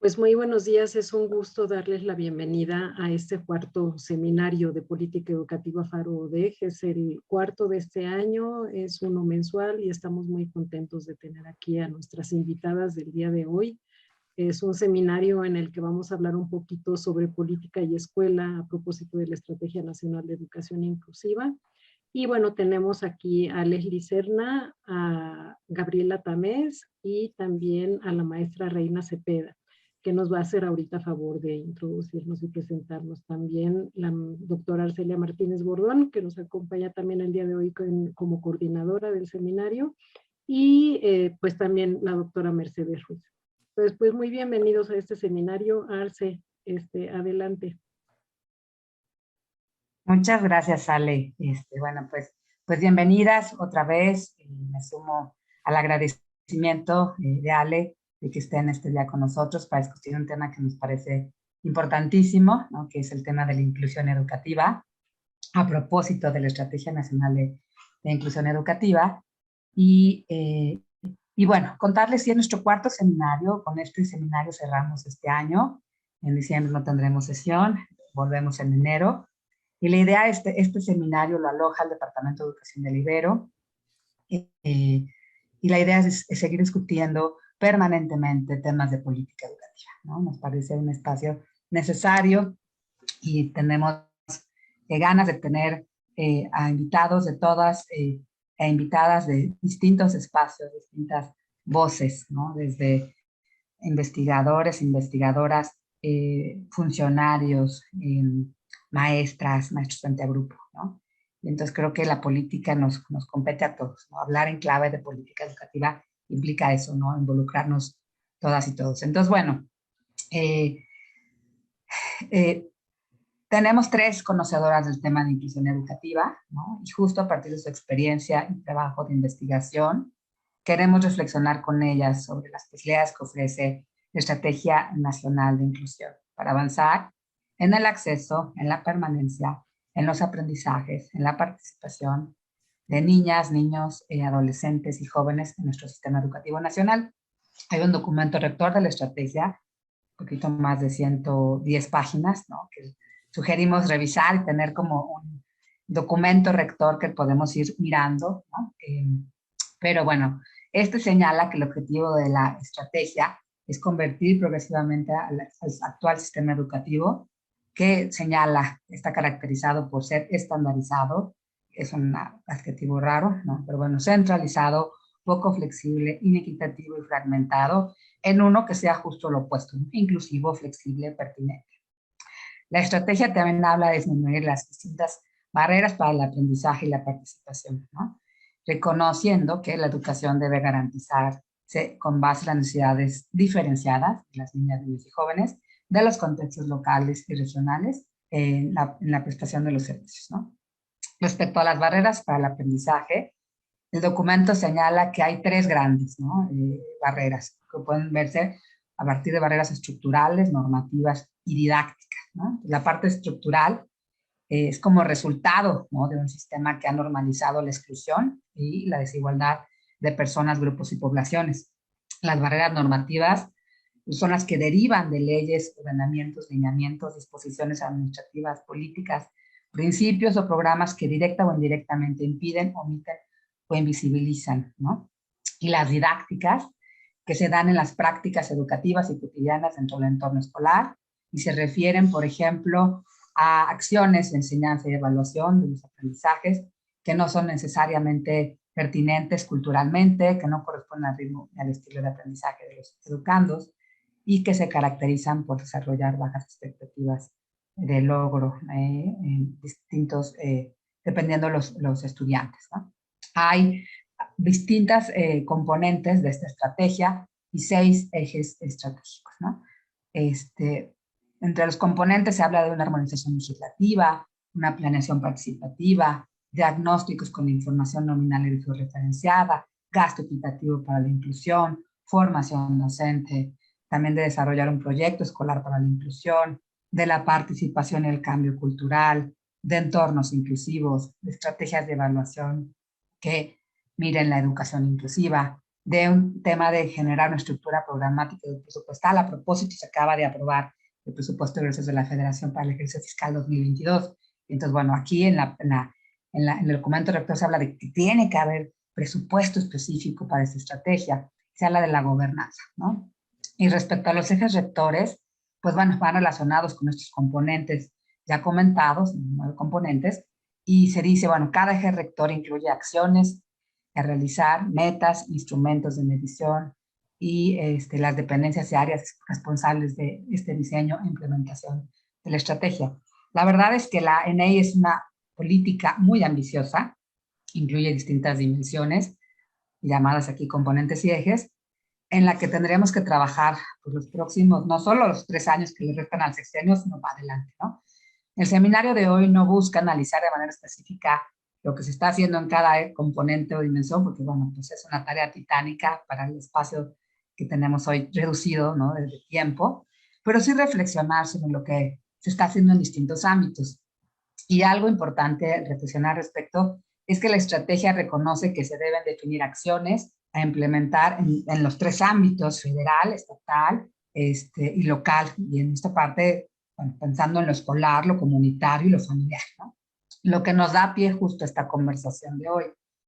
Pues muy buenos días, es un gusto darles la bienvenida a este cuarto seminario de política educativa Faro UDEG. Es el cuarto de este año, es uno mensual y estamos muy contentos de tener aquí a nuestras invitadas del día de hoy. Es un seminario en el que vamos a hablar un poquito sobre política y escuela a propósito de la Estrategia Nacional de Educación Inclusiva. Y bueno, tenemos aquí a Leslie Serna, a Gabriela Tamés y también a la maestra Reina Cepeda, que nos va a hacer ahorita favor de introducirnos y presentarnos. También la doctora Arcelia Martínez Bordón, que nos acompaña también el día de hoy como coordinadora del seminario, y pues también la doctora Mercedes Ruiz. Pues muy bienvenidos a este seminario. Arce, adelante. Muchas gracias, Ale. Bueno, pues bienvenidas otra vez. Me sumo al agradecimiento de Ale de que estén este día con nosotros para discutir un tema que nos parece importantísimo, ¿no? Que es el tema de la inclusión educativa, a propósito de la Estrategia Nacional de Inclusión Educativa. Y bueno, contarles si es nuestro cuarto seminario. Con este seminario cerramos este año. En diciembre no tendremos sesión, volvemos en enero. Y la idea es este seminario lo aloja el Departamento de Educación del Ibero. Y la idea es seguir discutiendo permanentemente temas de política educativa, ¿no? Nos parece un espacio necesario y tenemos ganas de tener a invitados de todas e invitadas de distintos espacios, distintas voces, ¿no? Desde investigadores, investigadoras, funcionarios, maestros frente a grupo, ¿no? Y entonces creo que la política nos compete a todos, ¿no? Hablar en clave de política educativa implica eso, ¿no? Involucrarnos todas y todos. Entonces, bueno, tenemos 3 conocedoras del tema de inclusión educativa, ¿no? Y justo a partir de su experiencia y trabajo de investigación, queremos reflexionar con ellas sobre las posibilidades que ofrece la Estrategia Nacional de Inclusión para avanzar en el acceso, en la permanencia, en los aprendizajes, en la participación de niñas, niños, adolescentes y jóvenes en nuestro sistema educativo nacional. Hay un documento rector de la estrategia, un poquito más de 110 páginas, ¿no? Que sugerimos revisar y tener como un documento rector que podemos ir mirando, ¿no? Pero bueno, señala que el objetivo de la estrategia es convertir progresivamente al actual sistema educativo, que señala, está caracterizado por ser estandarizado, es un adjetivo raro, ¿no? Pero bueno, centralizado, poco flexible, inequitativo y fragmentado, en uno que sea justo lo opuesto, ¿no? Inclusivo, flexible, pertinente. La estrategia también habla de disminuir las distintas barreras para el aprendizaje y la participación, ¿no? Reconociendo que la educación debe garantizarse con base en las necesidades diferenciadas de las niñas, niños y jóvenes, de los contextos locales y regionales en la prestación de los servicios, ¿no? Respecto a las barreras para el aprendizaje, el documento señala que hay 3 grandes, ¿no? Barreras que pueden verse a partir de barreras estructurales, normativas y didácticas, ¿no? La parte estructural es como resultado, ¿no? De un sistema que ha normalizado la exclusión y la desigualdad de personas, grupos y poblaciones. Las barreras normativas son las que derivan de leyes, ordenamientos, lineamientos, disposiciones administrativas, políticas, principios o programas que directa o indirectamente impiden, omiten o invisibilizan, ¿no? Y las didácticas, que se dan en las prácticas educativas y cotidianas dentro del entorno escolar y se refieren, por ejemplo, a acciones de enseñanza y evaluación de los aprendizajes que no son necesariamente pertinentes culturalmente, que no corresponden al ritmo y al estilo de aprendizaje de los educandos y que se caracterizan por desarrollar bajas expectativas de logro en distintos, dependiendo los estudiantes, ¿no? Hay distintas componentes de esta estrategia y 6 ejes estratégicos, ¿no? Entre los componentes se habla de una armonización legislativa, una planeación participativa, diagnósticos con información nominal y referenciada, gasto equitativo para la inclusión, formación docente, también de desarrollar un proyecto escolar para la inclusión, de la participación y el cambio cultural, de entornos inclusivos, de estrategias de evaluación que miren la educación inclusiva, de un tema de generar una estructura programática y presupuestal. A propósito, se acaba de aprobar el presupuesto de egresos de la Federación para el ejercicio fiscal 2022. Entonces, bueno, aquí en el documento rector se habla de que tiene que haber presupuesto específico para esta estrategia. Se habla de la gobernanza, ¿no? Y respecto a los ejes rectores, pues bueno, van relacionados con estos componentes ya comentados, 9 componentes, y se dice, bueno, cada eje rector incluye acciones a realizar, metas, instrumentos de medición y las dependencias y áreas responsables de este diseño e implementación de la estrategia. La verdad es que la NEI es una política muy ambiciosa, incluye distintas dimensiones, llamadas aquí componentes y ejes, en la que tendremos que trabajar por los próximos, no solo los 3 años que le restan al sexenio, sino para adelante, ¿no? El seminario de hoy no busca analizar de manera específica lo que se está haciendo en cada componente o dimensión, porque, bueno, pues es una tarea titánica para el espacio que tenemos hoy reducido, ¿no?, de tiempo, pero sí reflexionar sobre lo que se está haciendo en distintos ámbitos. Y algo importante reflexionar respecto es que la estrategia reconoce que se deben definir acciones a implementar en los 3 ámbitos, federal, estatal y local. Y en esta parte, bueno, pensando en lo escolar, lo comunitario y lo familiar, ¿no? Lo que nos da pie justo a esta conversación de hoy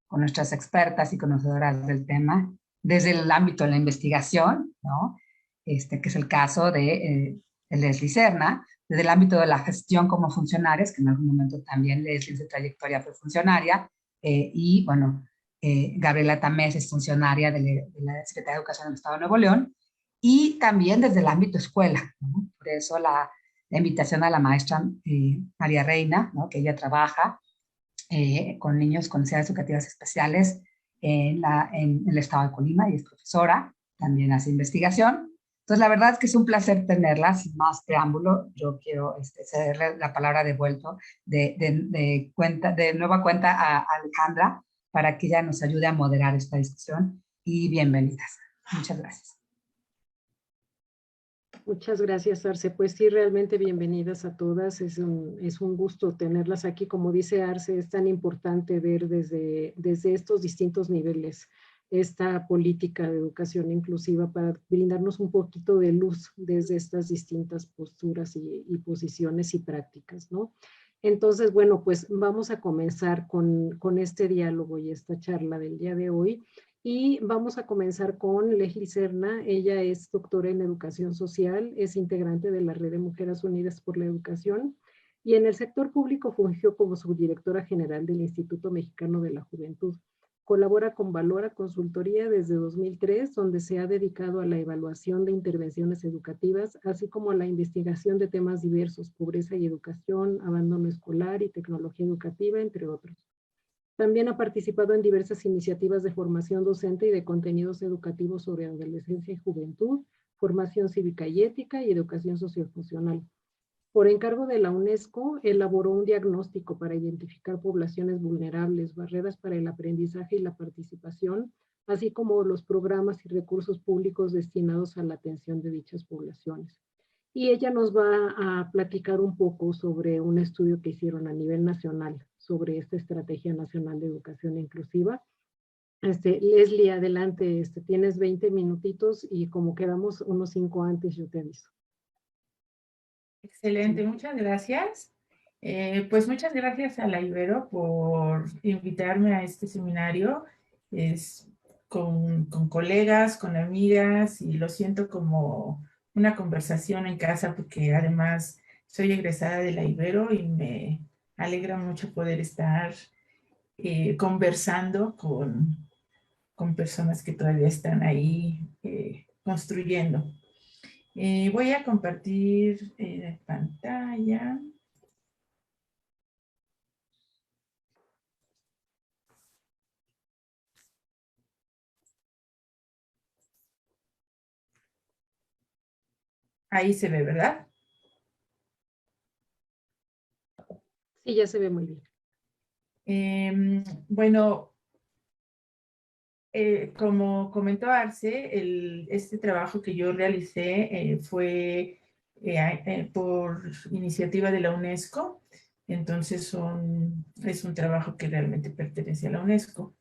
con nuestras expertas y conocedoras del tema, desde el ámbito de la investigación, ¿no? Que es el caso de Leslie Serna, desde el ámbito de la gestión como funcionarias, que en algún momento también Leslie en su trayectoria fue funcionaria, y bueno, Gabriela Tamés es funcionaria de la Secretaría de Educación del Estado de Nuevo León, y también desde el ámbito escuela, ¿no? Por eso la invitación a la maestra María Reina, ¿no?, que ella trabaja con niños con necesidades educativas especiales en el estado de Colima y es profesora, también hace investigación. Entonces, la verdad es que es un placer tenerla. Sin más preámbulo, yo quiero cederle la palabra de nueva cuenta a Alejandra para que ella nos ayude a moderar esta discusión. Y bienvenidas. Muchas gracias. Muchas gracias, Arce. Pues sí, realmente bienvenidas a todas. Es un gusto tenerlas aquí. Como dice Arce, es tan importante ver desde estos distintos niveles esta política de educación inclusiva para brindarnos un poquito de luz desde estas distintas posturas y posiciones y prácticas, ¿no? Entonces, bueno, pues vamos a comenzar con este diálogo y esta charla del día de hoy. Y vamos a comenzar con Leslie Serna. Ella es doctora en educación social, es integrante de la Red de Mujeres Unidas por la Educación y en el sector público fungió como subdirectora general del Instituto Mexicano de la Juventud. Colabora con Valora Consultoría desde 2003, donde se ha dedicado a la evaluación de intervenciones educativas, así como a la investigación de temas diversos, pobreza y educación, abandono escolar y tecnología educativa, entre otros. También ha participado en diversas iniciativas de formación docente y de contenidos educativos sobre adolescencia y juventud, formación cívica y ética y educación socioemocional. Por encargo de la UNESCO, elaboró un diagnóstico para identificar poblaciones vulnerables, barreras para el aprendizaje y la participación, así como los programas y recursos públicos destinados a la atención de dichas poblaciones. Y ella nos va a platicar un poco sobre un estudio que hicieron a nivel nacional sobre esta Estrategia Nacional de Educación Inclusiva. Leslie, adelante, tienes 20 minutitos y como quedamos unos 5 antes, yo te aviso. Excelente, muchas gracias. Pues muchas gracias a la Ibero por invitarme a este seminario. Es con colegas, con amigas, y lo siento como una conversación en casa porque además soy egresada de la Ibero y me alegra mucho poder estar conversando con personas que todavía están ahí construyendo. Voy a compartir pantalla. Ahí se ve, ¿verdad? Sí, ya se ve muy bien. Bueno, como comentó Arce, este trabajo que yo realicé fue por iniciativa de la UNESCO, entonces es un trabajo que realmente pertenece a la UNESCO.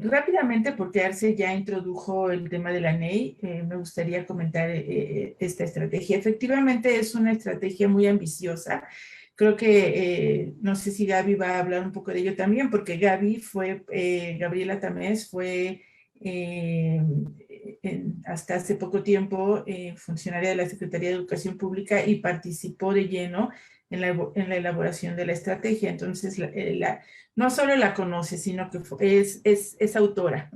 Rápidamente, porque Arce ya introdujo el tema de la NEI, me gustaría comentar esta estrategia. Efectivamente, es una estrategia muy ambiciosa. Creo que, no sé si Gaby va a hablar un poco de ello también, porque Gabriela Tamés fue hasta hace poco tiempo funcionaria de la Secretaría de Educación Pública y participó de lleno en la elaboración de la estrategia. Entonces, no solo la conoce, sino que es autora.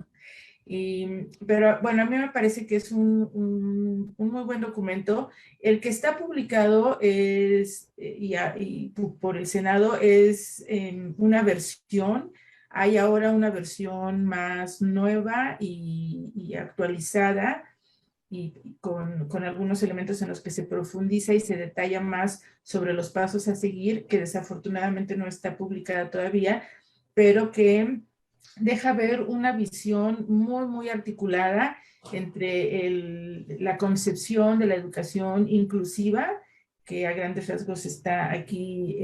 Pero bueno, a mí me parece que es un muy buen documento. El que está publicado por el Senado es una versión. Hay ahora una versión más nueva y actualizada, y con algunos elementos en los que se profundiza y se detalla más sobre los pasos a seguir, que desafortunadamente no está publicada todavía, pero que deja ver una visión muy, muy articulada entre la concepción de la educación inclusiva, que a grandes rasgos está aquí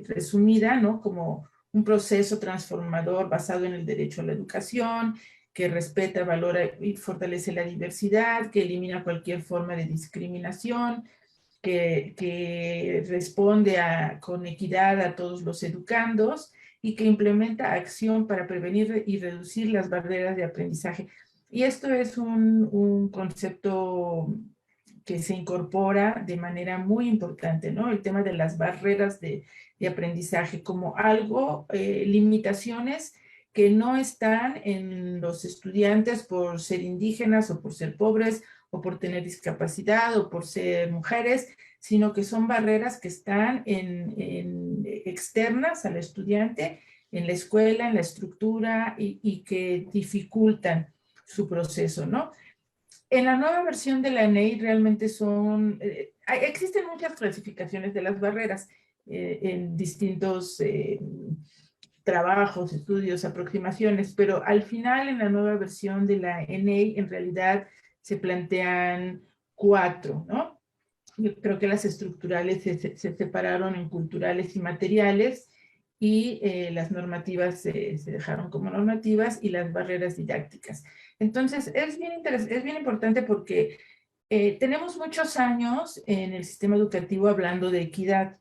resumida, ¿no? Como un proceso transformador basado en el derecho a la educación, que respeta, valora y fortalece la diversidad, que elimina cualquier forma de discriminación, que responde con equidad a todos los educandos y que implementa acción para prevenir y reducir las barreras de aprendizaje. Y esto es un concepto que se incorpora de manera muy importante, ¿no? El tema de las barreras de aprendizaje como algo, limitaciones que no están en los estudiantes por ser indígenas o por ser pobres o por tener discapacidad o por ser mujeres, sino que son barreras que están externas al estudiante, en la escuela, en la estructura y que dificultan su proceso, ¿no? En la nueva versión de la NEI realmente existen muchas clasificaciones de las barreras en distintos trabajos, estudios, aproximaciones, pero al final en la nueva versión de la NEI en realidad se plantean 4, ¿no? Yo creo que las estructurales se separaron en culturales y materiales, y las normativas se dejaron como normativas, y las barreras didácticas. Entonces, es bien importante porque tenemos muchos años en el sistema educativo hablando de equidad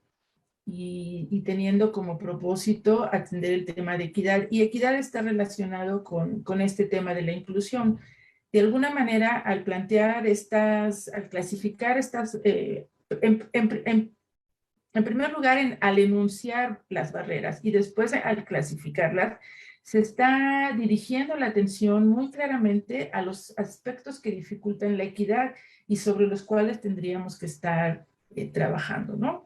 y teniendo como propósito atender el tema de equidad. Y equidad está relacionado con este tema de la inclusión. De alguna manera, al clasificar estas, en primer lugar, al enunciar las barreras y después al clasificarlas, se está dirigiendo la atención muy claramente a los aspectos que dificultan la equidad y sobre los cuales tendríamos que estar trabajando, ¿no?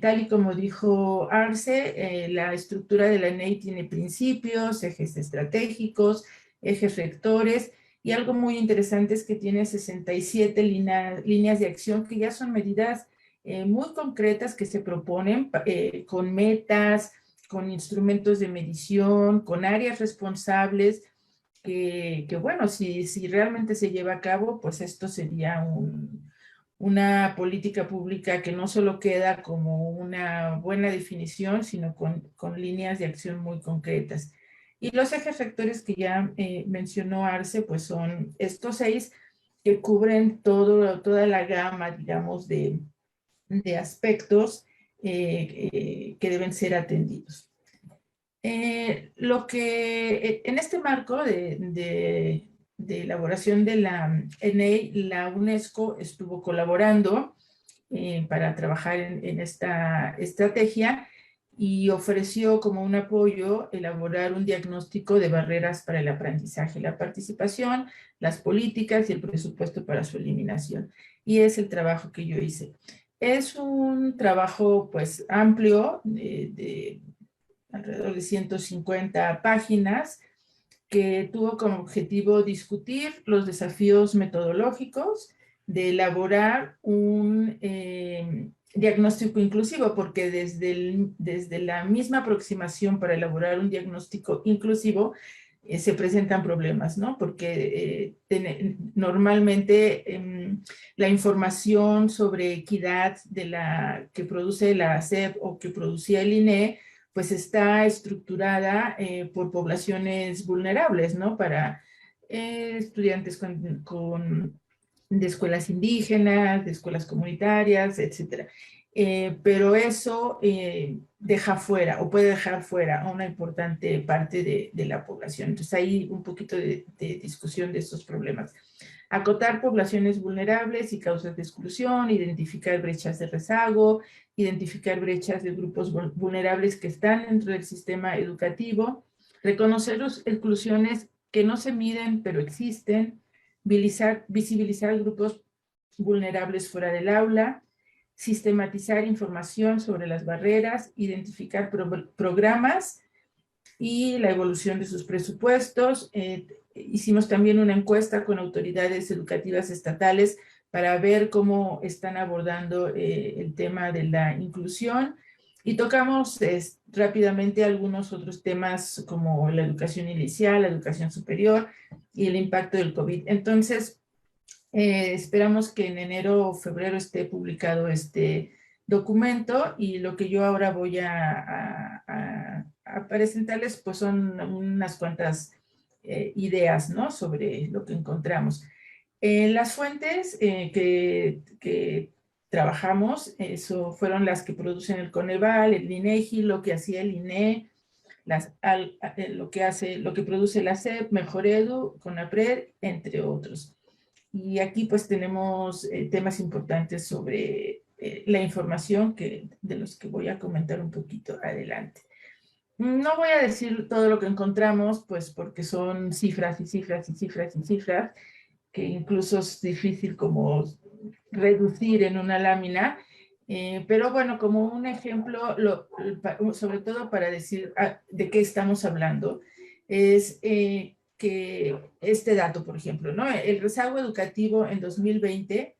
Tal y como dijo Arce, la estructura de la NEI tiene principios, ejes estratégicos, ejes rectores, y algo muy interesante es que tiene 67 líneas de acción que ya son medidas muy concretas que se proponen con metas, con instrumentos de medición, con áreas responsables, que bueno, si realmente se lleva a cabo, pues esto sería una política pública que no solo queda como una buena definición, sino con líneas de acción muy concretas. Y los ejes rectores que ya mencionó Arce, pues son estos 6 que cubren toda la gama, digamos, de aspectos que deben ser atendidos. En este marco de elaboración de la NEI, la UNESCO estuvo colaborando para trabajar en esta estrategia, y ofreció como un apoyo elaborar un diagnóstico de barreras para el aprendizaje, la participación, las políticas y el presupuesto para su eliminación. Y es el trabajo que yo hice. Es un trabajo pues amplio, de alrededor de 150 páginas, que tuvo como objetivo discutir los desafíos metodológicos de elaborar un diagnóstico inclusivo, porque desde la misma aproximación para elaborar un diagnóstico inclusivo se presentan problemas, ¿no? Porque normalmente la información sobre equidad que produce la SEP o que producía el INE, pues está estructurada por poblaciones vulnerables, ¿no? Para estudiantes de escuelas indígenas, de escuelas comunitarias, etcétera. Pero eso deja fuera o puede dejar fuera a una importante parte de la población. Entonces hay un poquito de discusión de estos problemas. Acotar poblaciones vulnerables y causas de exclusión, identificar brechas de rezago, identificar brechas de grupos vulnerables que están dentro del sistema educativo, reconocer las exclusiones que no se miden pero existen, visibilizar grupos vulnerables fuera del aula, sistematizar información sobre las barreras, identificar programas y la evolución de sus presupuestos. Hicimos también una encuesta con autoridades educativas estatales para ver cómo están abordando el tema de la inclusión y tocamos rápidamente algunos otros temas como la educación inicial, la educación superior y el impacto del COVID. Entonces, esperamos que en enero o febrero esté publicado este documento y lo que yo ahora voy a presentarles pues son unas cuantas ideas, ¿no? Sobre lo que encontramos. Las fuentes que trabajamos, eso fueron las que producen el Coneval, el INEGI, lo que hacía el INE, lo que produce la SEP, Mejoredu, CONAPRED, entre otros. Y aquí pues tenemos temas importantes sobre la información de los que voy a comentar un poquito adelante. No voy a decir todo lo que encontramos, pues porque son cifras y cifras y cifras y cifras, que incluso es difícil como reducir en una lámina, pero bueno, como un ejemplo, sobre todo para decir de qué estamos hablando, es que este dato, por ejemplo, ¿no? El rezago educativo en 2020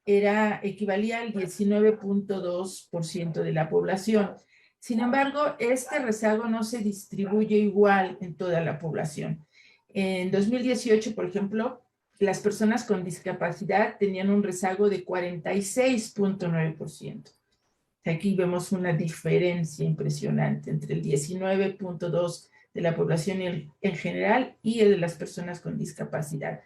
equivalía al 19.2% de la población. Sin embargo, este rezago no se distribuye igual en toda la población. En 2018, por ejemplo, las personas con discapacidad tenían un rezago de 46.9%. Aquí vemos una diferencia impresionante entre el 19.2% de la población en general y el de las personas con discapacidad.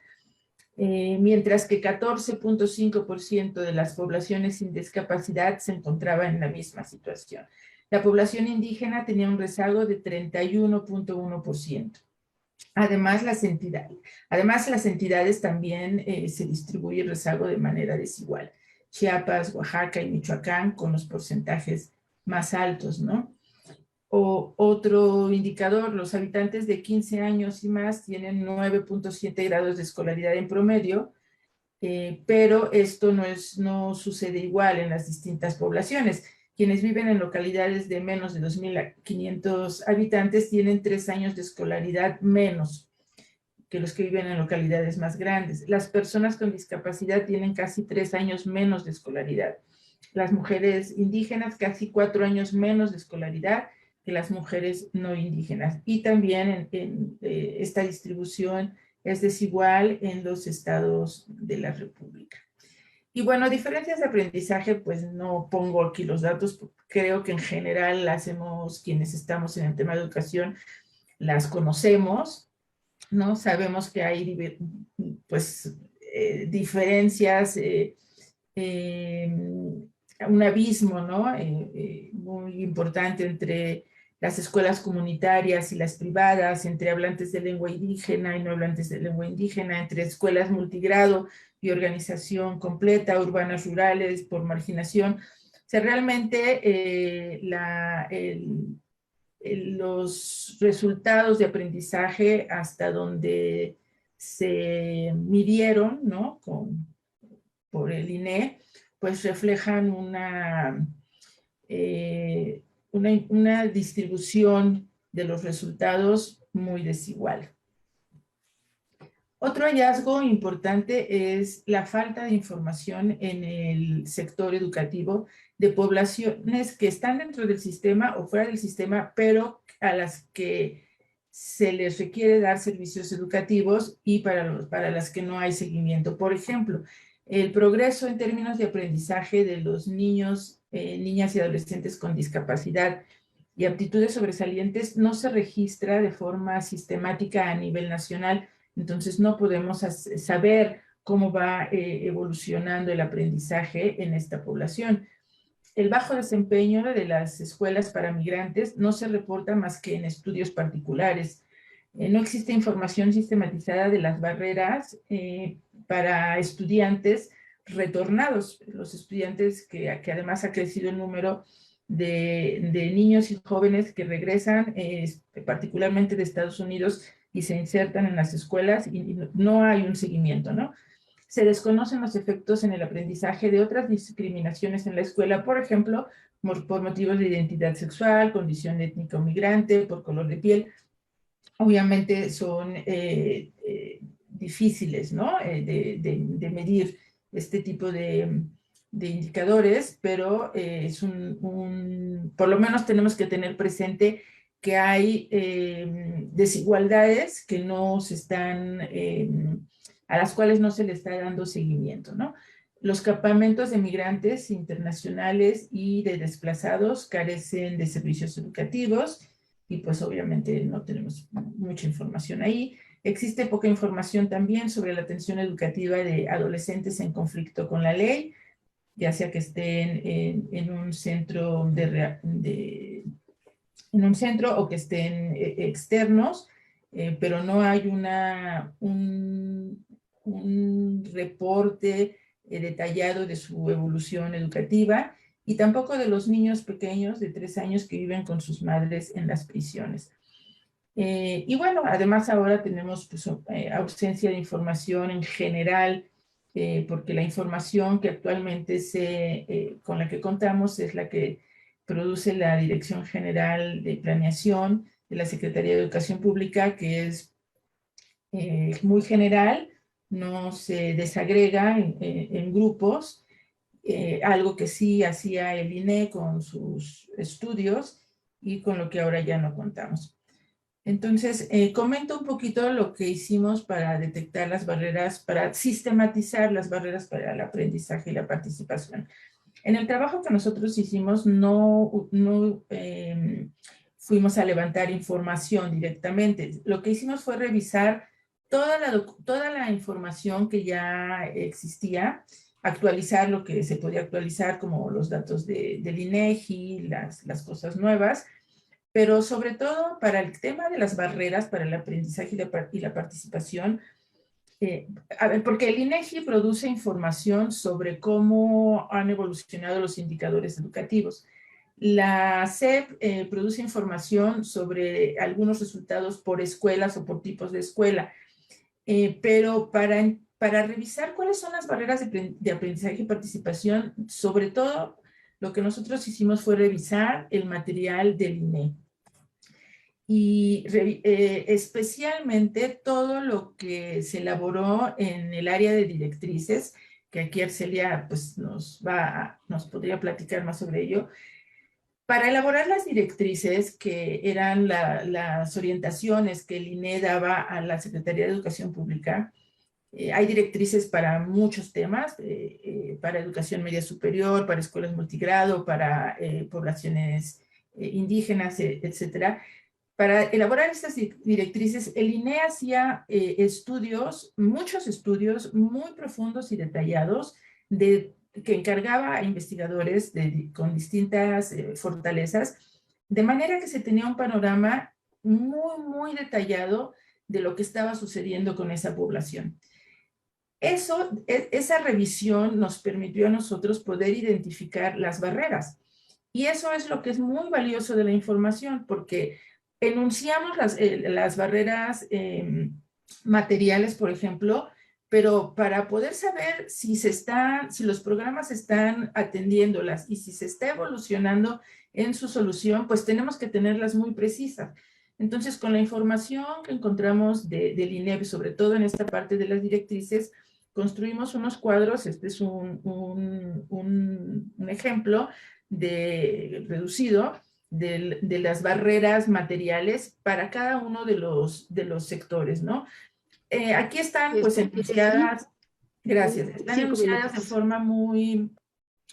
Mientras que 14.5% de las poblaciones sin discapacidad se encontraba en la misma situación. La población indígena tenía un rezago de 31.1%. Además, las entidades también se distribuye el rezago de manera desigual. Chiapas, Oaxaca y Michoacán con los porcentajes más altos, ¿no? O otro indicador, los habitantes de 15 años y más tienen 9.7 grados de escolaridad en promedio, pero esto no sucede igual en las distintas poblaciones. Quienes viven en localidades de menos de 2.500 habitantes tienen 3 años de escolaridad menos que los que viven en localidades más grandes. Las personas con discapacidad tienen casi 3 años menos de escolaridad. Las mujeres indígenas casi 4 años menos de escolaridad que las mujeres no indígenas. Y también esta distribución es desigual en los estados de la República. Y bueno, diferencias de aprendizaje, pues no pongo aquí los datos, creo que en general quienes estamos en el tema de educación, las conocemos, ¿no? Sabemos que hay, pues, diferencias, un abismo, ¿no? Muy importante entre las escuelas comunitarias y las privadas, entre hablantes de lengua indígena y no hablantes de lengua indígena, entre escuelas multigrado y organización completa, urbanas, rurales, por marginación. O sea, realmente los resultados de aprendizaje hasta donde se midieron, ¿no? Por el INE, pues reflejan una distribución de los resultados muy desigual. Otro hallazgo importante es la falta de información en el sector educativo de poblaciones que están dentro del sistema o fuera del sistema, pero a las que se les requiere dar servicios educativos y para las que no hay seguimiento. Por ejemplo, el progreso en términos de aprendizaje de los niños, niñas y adolescentes con discapacidad y aptitudes sobresalientes no se registra de forma sistemática a nivel nacional, entonces no podemos saber cómo va evolucionando el aprendizaje en esta población. El bajo desempeño de las escuelas para migrantes no se reporta más que en estudios particulares. No existe información sistematizada de las barreras para estudiantes retornados, los estudiantes que además ha crecido el número de niños y jóvenes que regresan, particularmente de Estados Unidos, y se insertan en las escuelas y no hay un seguimiento, ¿no? Se desconocen los efectos en el aprendizaje de otras discriminaciones en la escuela, por ejemplo, por motivos de identidad sexual, condición étnica o migrante, por color de piel. Obviamente son difíciles, ¿no? de medir este tipo de indicadores, pero por lo menos tenemos que tener presente que hay desigualdades que no se están, a las cuales no se le está dando seguimiento, ¿no? Los campamentos de migrantes internacionales y de desplazados carecen de servicios educativos y pues obviamente no tenemos mucha información ahí. Existe poca información también sobre la atención educativa de adolescentes en conflicto con la ley, ya sea que estén en un centro en un centro o que estén externos, pero no hay un reporte detallado de su evolución educativa y tampoco de los niños pequeños de 3 años que viven con sus madres en las prisiones. Y bueno, además ahora tenemos pues, ausencia de información en general, porque la información que actualmente con la que contamos es la que produce la Dirección General de Planeación de la Secretaría de Educación Pública, que es muy general, no se desagrega en grupos, algo que sí hacía el INE con sus estudios y con lo que ahora ya no contamos. Entonces, comento un poquito lo que hicimos para detectar las barreras, para sistematizar las barreras para el aprendizaje y la participación. En el trabajo que nosotros hicimos no fuimos a levantar información directamente. Lo que hicimos fue revisar toda la información que ya existía, actualizar lo que se podía actualizar, como los datos del INEGI, las cosas nuevas, pero sobre todo para el tema de las barreras para el aprendizaje y la participación, porque el INEGI produce información sobre cómo han evolucionado los indicadores educativos. La SEP produce información sobre algunos resultados por escuelas o por tipos de escuela, pero para revisar cuáles son las barreras de aprendizaje y participación, sobre todo lo que nosotros hicimos fue revisar el material del INE. Y especialmente todo lo que se elaboró en el área de directrices, que aquí Arcelia pues, nos podría platicar más sobre ello. Para elaborar las directrices, que eran las orientaciones que el INE daba a la Secretaría de Educación Pública, hay directrices para muchos temas, para educación media superior, para escuelas multigrado, para poblaciones indígenas, etcétera. Para elaborar estas directrices, el INE hacía muchos estudios muy profundos y detallados que encargaba a investigadores con distintas fortalezas, de manera que se tenía un panorama muy, muy detallado de lo que estaba sucediendo con esa población. Esa revisión nos permitió a nosotros poder identificar las barreras. Y eso es lo que es muy valioso de la información, porque enunciamos las barreras materiales, por ejemplo, pero para poder saber si los programas están atendiéndolas y si se está evolucionando en su solución, pues tenemos que tenerlas muy precisas. Entonces, con la información que encontramos del INEP, sobre todo en esta parte de las directrices, construimos unos cuadros. Este es un ejemplo reducido de las barreras materiales para cada uno de los sectores, ¿no? Aquí están pues enunciadas, gracias, están enunciadas de forma muy,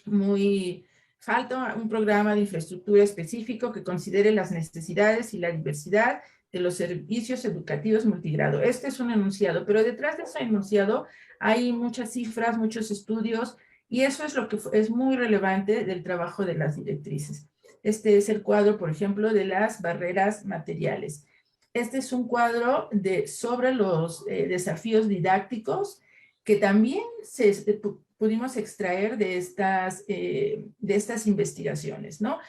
muy falta un programa de infraestructura específico que considere las necesidades y la diversidad de los servicios educativos multigrado. Este es un enunciado, pero detrás de ese enunciado hay muchas cifras, muchos estudios, y eso es lo que es muy relevante del trabajo de las directrices. Este es el cuadro, por ejemplo, de las barreras materiales. Este es un cuadro sobre los desafíos didácticos que también pudimos extraer de estas investigaciones, ¿no?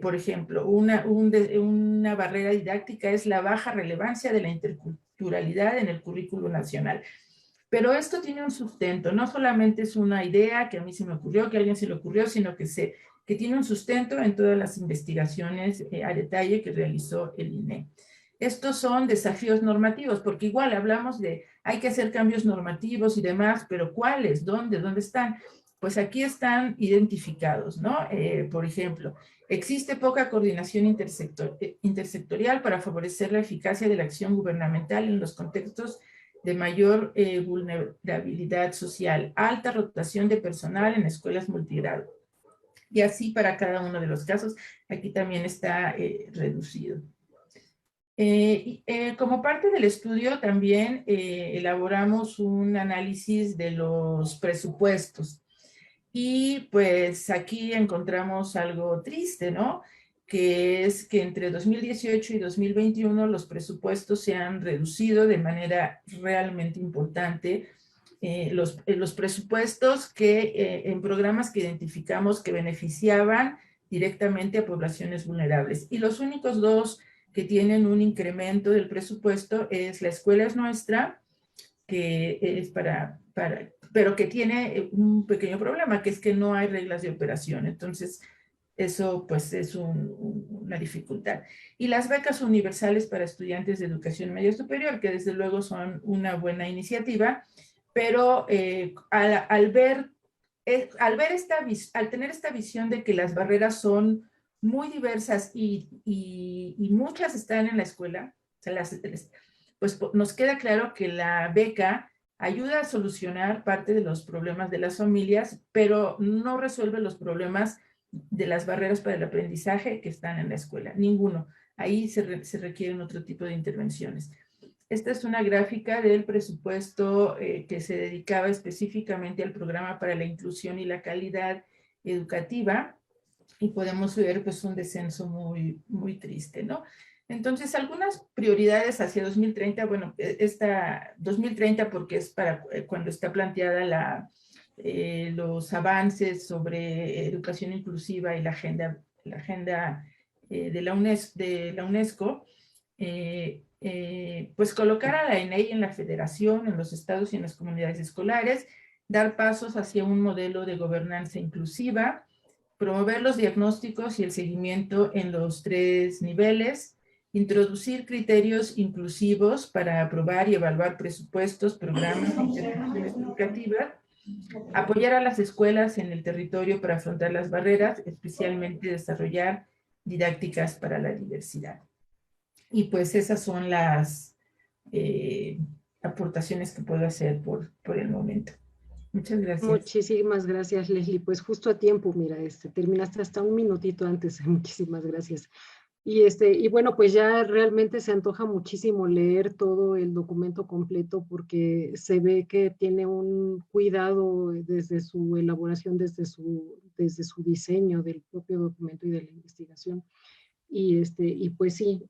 Por ejemplo, una barrera didáctica es la baja relevancia de la interculturalidad en el currículo nacional. Pero esto tiene un sustento, no solamente es una idea que a mí se me ocurrió, que a alguien se le ocurrió, sino que tiene un sustento en todas las investigaciones a detalle que realizó el INE. Estos son desafíos normativos, porque igual hablamos de hay que hacer cambios normativos y demás, pero ¿cuáles? ¿Dónde están? Pues aquí están identificados, ¿no? Por ejemplo, existe poca coordinación intersectorial para favorecer la eficacia de la acción gubernamental en los contextos de mayor vulnerabilidad social, alta rotación de personal en escuelas multigrado. Y así para cada uno de los casos, aquí también está reducido. Como parte del estudio también elaboramos un análisis de los presupuestos. Y pues aquí encontramos algo triste, ¿no? Que es que entre 2018 y 2021 los presupuestos se han reducido de manera realmente importante. Los presupuestos que en programas que identificamos que beneficiaban directamente a poblaciones vulnerables. Y los únicos dos que tienen un incremento del presupuesto es La Escuela es Nuestra, que es pero que tiene un pequeño problema, que es que no hay reglas de operación. Entonces, eso pues es una dificultad. Y las becas universales para estudiantes de educación media superior, que desde luego son una buena iniciativa, pero al tener esta visión de que las barreras son muy diversas y muchas están en la escuela, o sea, pues nos queda claro que la beca ayuda a solucionar parte de los problemas de las familias, pero no resuelve los problemas de las barreras para el aprendizaje que están en la escuela. Ninguno. Ahí se requieren otro tipo de intervenciones. Esta es una gráfica del presupuesto que se dedicaba específicamente al programa para la inclusión y la calidad educativa, y podemos ver pues un descenso muy, muy triste, ¿no? Entonces, algunas prioridades hacia 2030, bueno, esta 2030 porque es para cuando está planteada los avances sobre educación inclusiva y la agenda de la UNESCO, pues colocar a la ENEI en la federación, en los estados y en las comunidades escolares, dar pasos hacia un modelo de gobernanza inclusiva, promover los diagnósticos y el seguimiento en los 3 niveles, introducir criterios inclusivos para aprobar y evaluar presupuestos, programas e intervenciones educativas, apoyar a las escuelas en el territorio para afrontar las barreras, especialmente desarrollar didácticas para la diversidad. Y pues esas son las aportaciones que puedo hacer por el momento. Muchas gracias. Muchísimas gracias, Leslie. Pues justo a tiempo, mira, terminaste hasta un minutito antes. Muchísimas gracias. Y bueno, pues ya realmente se antoja muchísimo leer todo el documento completo porque se ve que tiene un cuidado desde su elaboración, desde su diseño del propio documento y de la investigación. Y pues sí,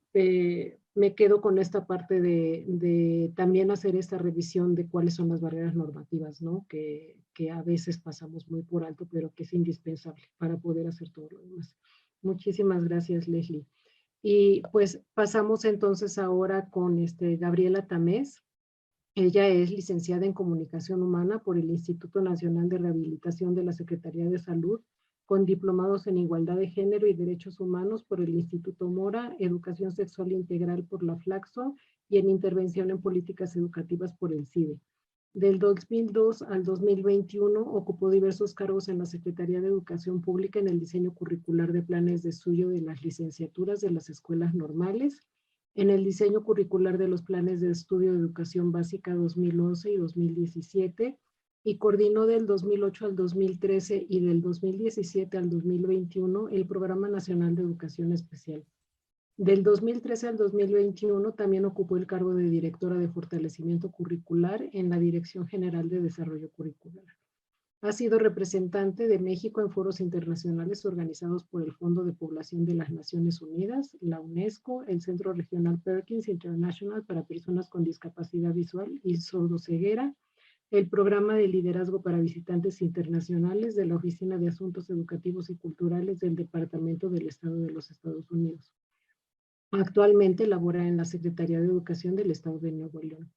me quedo con esta parte de también hacer esta revisión de cuáles son las barreras normativas, ¿no? Que a veces pasamos muy por alto, pero que es indispensable para poder hacer todo lo demás. Muchísimas gracias, Leslie. Y pues pasamos entonces ahora con Gabriela Tamés. Ella es licenciada en Comunicación Humana por el Instituto Nacional de Rehabilitación de la Secretaría de Salud, con diplomados en Igualdad de Género y Derechos Humanos por el Instituto Mora, Educación Sexual Integral por la Flaxo y en Intervención en Políticas Educativas por el CIDE. Del 2002 al 2021 ocupó diversos cargos en la Secretaría de Educación Pública en el diseño curricular de planes de estudio de las licenciaturas de las escuelas normales, en el diseño curricular de los planes de estudio de educación básica 2011 y 2017, y coordinó del 2008 al 2013 y del 2017 al 2021 el Programa Nacional de Educación Especial. Del 2013 al 2021 también ocupó el cargo de directora de fortalecimiento curricular en la Dirección General de Desarrollo Curricular. Ha sido representante de México en foros internacionales organizados por el Fondo de Población de las Naciones Unidas, la UNESCO, el Centro Regional Perkins International para Personas con Discapacidad Visual y Sordoceguera, el Programa de Liderazgo para Visitantes Internacionales de la Oficina de Asuntos Educativos y Culturales del Departamento del Estado de los Estados Unidos. Actualmente labora en la Secretaría de Educación del Estado de Nuevo León.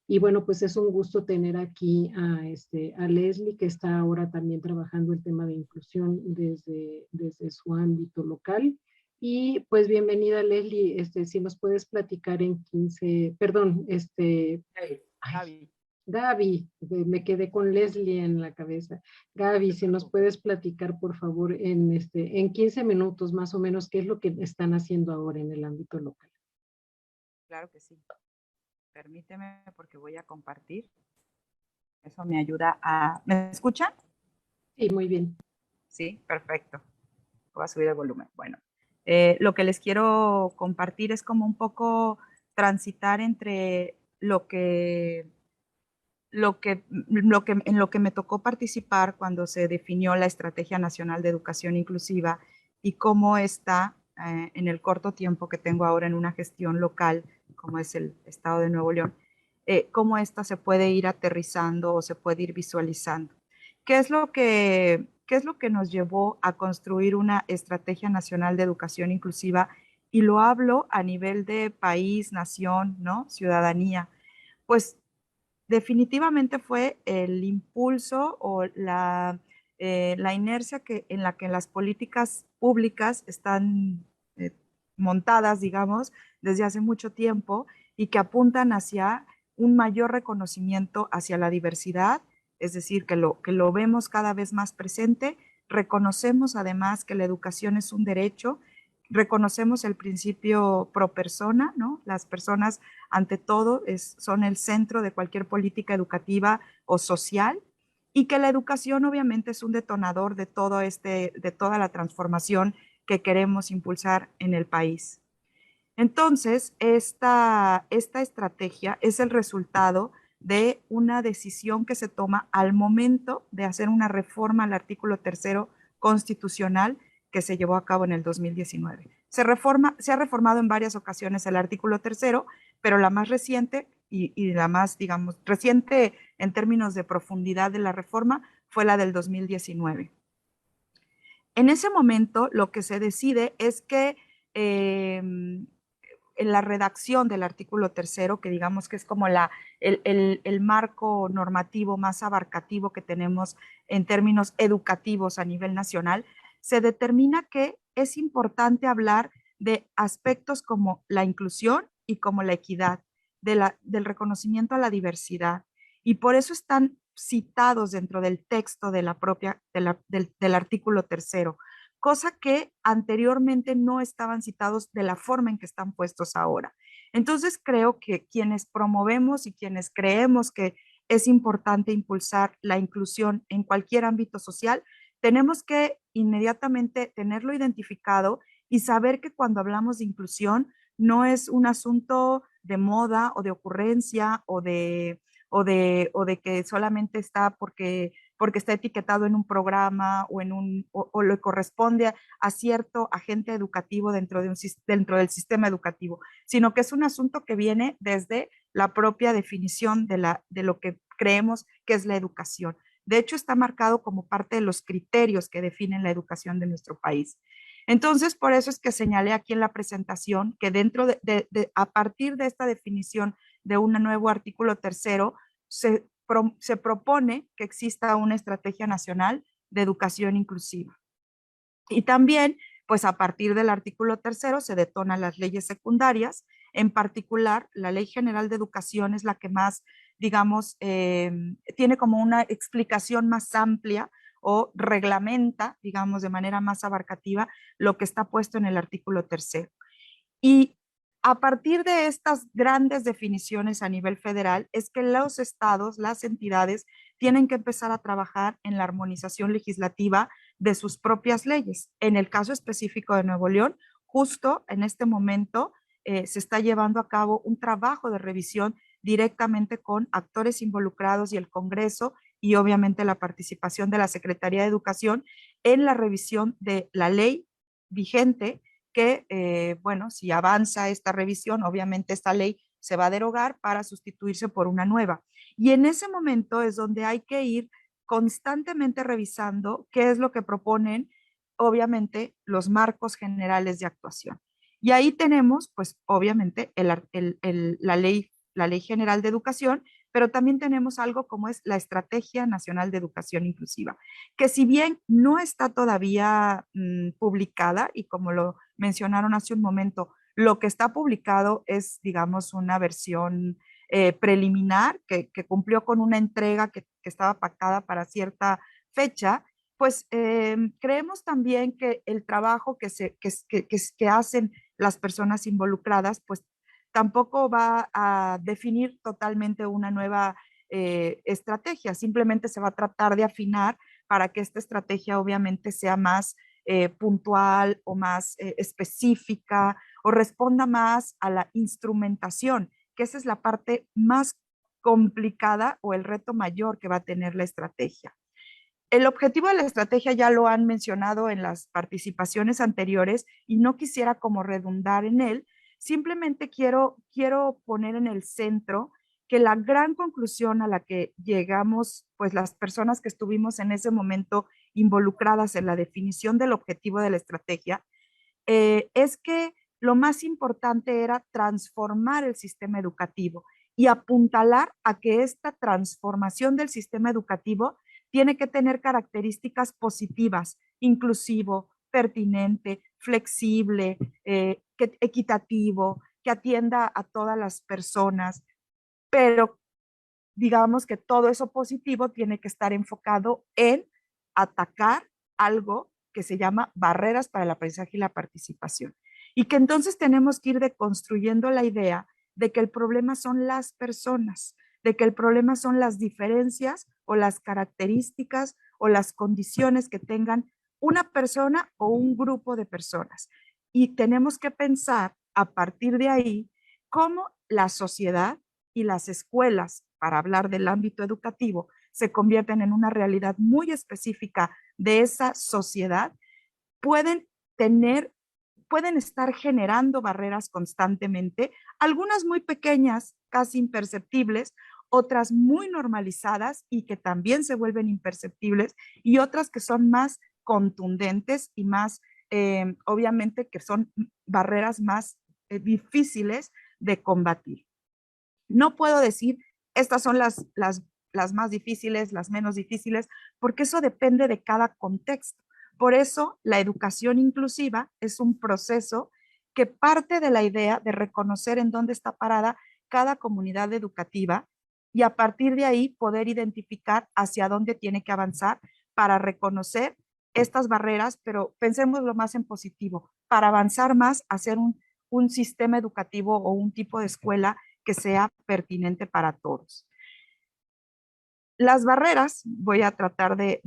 Y bueno, pues es un gusto tener aquí a Leslie, que está ahora también trabajando el tema de inclusión desde su ámbito local. Y pues bienvenida, Leslie. Si nos puedes platicar en 15, perdón, Gaby. Gaby, me quedé con Leslie en la cabeza. Gaby, si nos puedes platicar, por favor, en 15 minutos más o menos, qué es lo que están haciendo ahora en el ámbito local. Claro que sí. Permíteme porque voy a compartir. Eso me ayuda a... ¿Me escuchan? Sí, muy bien. Sí, perfecto. Voy a subir el volumen. Bueno, lo que les quiero compartir es como un poco transitar entre en lo que me tocó participar cuando se definió la Estrategia Nacional de Educación Inclusiva y cómo está en el corto tiempo que tengo ahora en una gestión local, como es el Estado de Nuevo León, cómo esta se puede ir aterrizando o se puede ir visualizando. ¿Qué es lo que nos llevó a construir una Estrategia Nacional de Educación Inclusiva? Y lo hablo a nivel de país, nación, ¿no? Ciudadanía. Pues definitivamente fue el impulso o la inercia en la que las políticas públicas están montadas, digamos, desde hace mucho tiempo y que apuntan hacia un mayor reconocimiento hacia la diversidad, es decir, que lo vemos cada vez más presente. Reconocemos además que la educación es un derecho, reconocemos el principio pro persona, ¿no? Las personas ante todo son el centro de cualquier política educativa o social, y que la educación obviamente es un detonador de toda la transformación que queremos impulsar en el país. Entonces, esta estrategia es el resultado de una decisión que se toma al momento de hacer una reforma al artículo 3º constitucional que se llevó a cabo en el 2019. Se ha reformado en varias ocasiones el artículo 3º, pero la más reciente y la más, digamos, reciente en términos de profundidad de la reforma fue la del 2019. En ese momento, lo que se decide es que en la redacción del artículo 3º, que digamos que es como el marco normativo más abarcativo que tenemos en términos educativos a nivel nacional, se determina que es importante hablar de aspectos como la inclusión y como la equidad, del reconocimiento a la diversidad. Y por eso están citados dentro del texto de del artículo 3º, cosa que anteriormente no estaban citados de la forma en que están puestos ahora. Entonces creo que quienes promovemos y quienes creemos que es importante impulsar la inclusión en cualquier ámbito social, tenemos que inmediatamente tenerlo identificado y saber que cuando hablamos de inclusión no es un asunto de moda o de ocurrencia o de que solamente está porque está etiquetado en un programa o le corresponde a cierto agente educativo dentro del sistema educativo, sino que es un asunto que viene desde la propia definición de lo que creemos que es la educación. De hecho, está marcado como parte de los criterios que definen la educación de nuestro país. Entonces, por eso es que señalé aquí en la presentación que a partir de esta definición de un nuevo artículo 3º, se propone que exista una estrategia nacional de educación inclusiva. Y también, pues a partir del artículo 3º se detonan las leyes secundarias, en particular la Ley General de Educación es la que más, digamos, tiene como una explicación más amplia o reglamenta, digamos, de manera más abarcativa lo que está puesto en el artículo 3º. Y a partir de estas grandes definiciones a nivel federal es que los estados, las entidades, tienen que empezar a trabajar en la armonización legislativa de sus propias leyes. En el caso específico de Nuevo León, justo en este momento se está llevando a cabo un trabajo de revisión directamente con actores involucrados y el Congreso y obviamente la participación de la Secretaría de Educación en la revisión de la ley vigente que, bueno, si avanza esta revisión, obviamente esta ley se va a derogar para sustituirse por una nueva. Y en ese momento es donde hay que ir constantemente revisando qué es lo que proponen, obviamente, los marcos generales de actuación. Y ahí tenemos, pues, obviamente, la Ley General de Educación, pero también tenemos algo como es la Estrategia Nacional de Educación Inclusiva, que si bien no está todavía publicada, y como lo mencionaron hace un momento, lo que está publicado es, digamos, una versión preliminar que cumplió con una entrega que estaba pactada para cierta fecha, pues creemos también que el trabajo que hacen las personas involucradas, pues tampoco va a definir totalmente una nueva estrategia, simplemente se va a tratar de afinar para que esta estrategia obviamente sea más puntual o más específica o responda más a la instrumentación, que esa es la parte más complicada o el reto mayor que va a tener la estrategia. El objetivo de la estrategia ya lo han mencionado en las participaciones anteriores y no quisiera como redundar en él, simplemente quiero poner en el centro que la gran conclusión a la que llegamos, pues las personas que estuvimos en ese momento involucradas en la definición del objetivo de la estrategia, es que lo más importante era transformar el sistema educativo y apuntalar a que esta transformación del sistema educativo tiene que tener características positivas, inclusivo, pertinente, flexible, equitativo, que atienda a todas las personas, pero digamos que todo eso positivo tiene que estar enfocado en atacar algo que se llama barreras para el aprendizaje y la participación. Y que entonces tenemos que ir deconstruyendo la idea de que el problema son las personas, de que el problema son las diferencias o las características o las condiciones que tengan una persona o un grupo de personas. Y tenemos que pensar a partir de ahí cómo la sociedad y las escuelas, para hablar del ámbito educativo, se convierten en una realidad muy específica de esa sociedad, pueden estar generando barreras constantemente, algunas muy pequeñas, casi imperceptibles, otras muy normalizadas y que también se vuelven imperceptibles, y otras que son más contundentes y más, obviamente, que son barreras más difíciles de combatir. No puedo decir, estas son las más difíciles, las menos difíciles, porque eso depende de cada contexto. Por eso, la educación inclusiva es un proceso que parte de la idea de reconocer en dónde está parada cada comunidad educativa y a partir de ahí poder identificar hacia dónde tiene que avanzar para reconocer estas barreras, pero pensemos lo más en positivo, para avanzar más a ser un sistema educativo o un tipo de escuela que sea pertinente para todos. Las barreras, voy a tratar de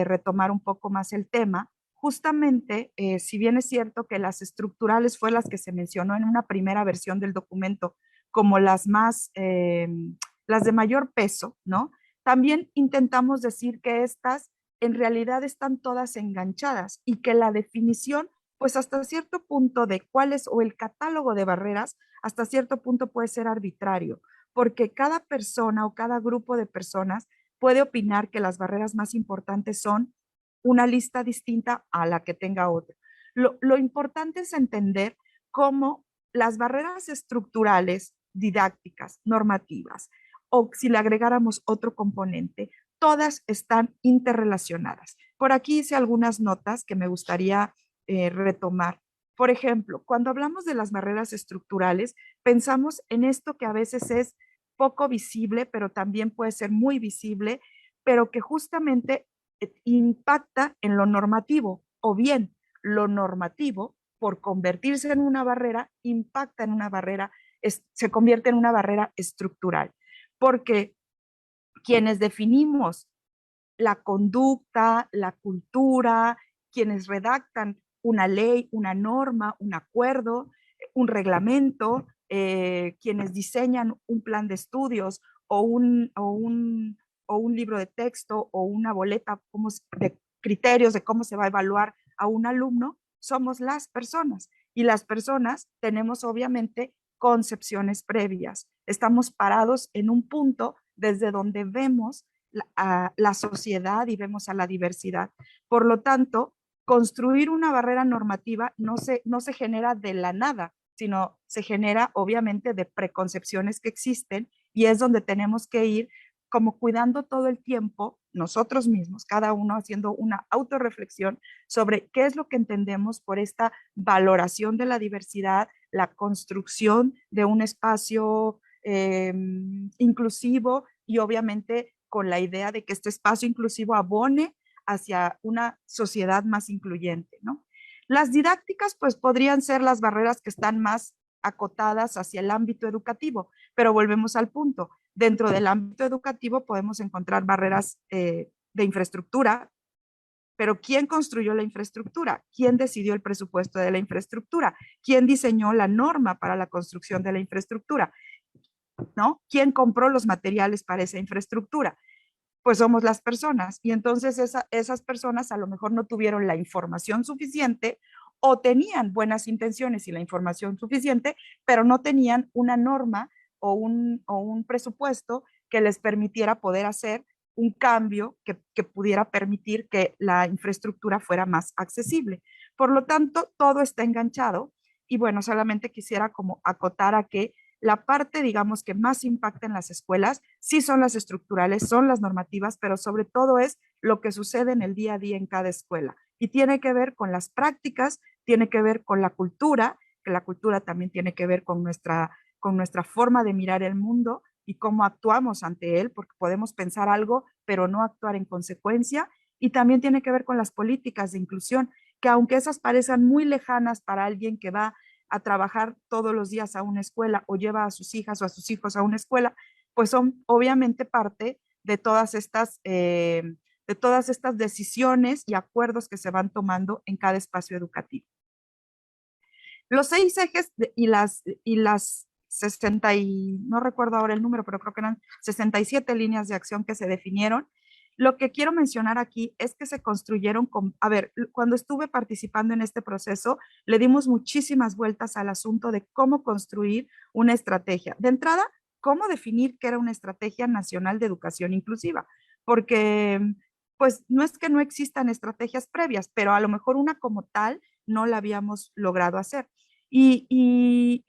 retomar un poco más el tema, justamente, si bien es cierto que las estructurales fue las que se mencionó en una primera versión del documento como las de mayor peso, ¿no? También intentamos decir que estas en realidad están todas enganchadas y que la definición, pues hasta cierto punto de cuáles o el catálogo de barreras, hasta cierto punto puede ser arbitrario, porque cada persona o cada grupo de personas puede opinar que las barreras más importantes son una lista distinta a la que tenga otra. Lo importante es entender cómo las barreras estructurales, didácticas, normativas, o si le agregáramos otro componente, todas están interrelacionadas. Por aquí hice algunas notas que me gustaría retomar. Por ejemplo, cuando hablamos de las barreras estructurales, pensamos en esto que a veces es poco visible, pero también puede ser muy visible, pero que justamente impacta en lo normativo, o bien lo normativo, por convertirse en una barrera, impacta en una barrera, se convierte en una barrera estructural. Porque quienes definimos la conducta, la cultura, quienes redactan una ley, una norma, un acuerdo, un reglamento, quienes diseñan un plan de estudios o un libro de texto o una boleta de criterios de cómo se va a evaluar a un alumno, somos las personas. Y las personas tenemos obviamente concepciones previas. Estamos parados en un punto desde donde vemos a la sociedad y vemos a la diversidad. Por lo tanto, construir una barrera normativa no se genera de la nada, sino se genera obviamente de preconcepciones que existen, y es donde tenemos que ir como cuidando todo el tiempo nosotros mismos, cada uno haciendo una autorreflexión sobre qué es lo que entendemos por esta valoración de la diversidad, la construcción de un espacio inclusivo, y obviamente con la idea de que este espacio inclusivo abone hacia una sociedad más incluyente, ¿no? Las didácticas, pues, podrían ser las barreras que están más acotadas hacia el ámbito educativo, pero volvemos al punto. Dentro del ámbito educativo podemos encontrar barreras de infraestructura, pero ¿quién construyó la infraestructura? ¿Quién decidió el presupuesto de la infraestructura? ¿Quién diseñó la norma para la construcción de la infraestructura? ¿No? ¿Quién compró los materiales para esa infraestructura? Pues somos las personas, y entonces esas personas a lo mejor no tuvieron la información suficiente, o tenían buenas intenciones y la información suficiente, pero no tenían una norma o un presupuesto que les permitiera poder hacer un cambio que pudiera permitir que la infraestructura fuera más accesible. Por lo tanto, todo está enganchado, y bueno, solamente quisiera como acotar a que la parte, digamos, que más impacta en las escuelas, sí son las estructurales, son las normativas, pero sobre todo es lo que sucede en el día a día en cada escuela. Y tiene que ver con las prácticas, tiene que ver con la cultura, que la cultura también tiene que ver con nuestra forma de mirar el mundo y cómo actuamos ante él, porque podemos pensar algo, pero no actuar en consecuencia. Y también tiene que ver con las políticas de inclusión, que aunque esas parezcan muy lejanas para alguien que va a trabajar todos los días a una escuela o lleva a sus hijas o a sus hijos a una escuela, pues son obviamente parte de todas estas decisiones y acuerdos que se van tomando en cada espacio educativo. Los 6 ejes y las 60 y no recuerdo ahora el número, pero creo que eran 67 líneas de acción que se definieron. Lo que quiero mencionar aquí es que se construyeron cuando estuve participando en este proceso, le dimos muchísimas vueltas al asunto de cómo construir una estrategia. De entrada, cómo definir qué era una estrategia nacional de educación inclusiva, porque pues no es que no existan estrategias previas, pero a lo mejor una como tal no la habíamos logrado hacer. Y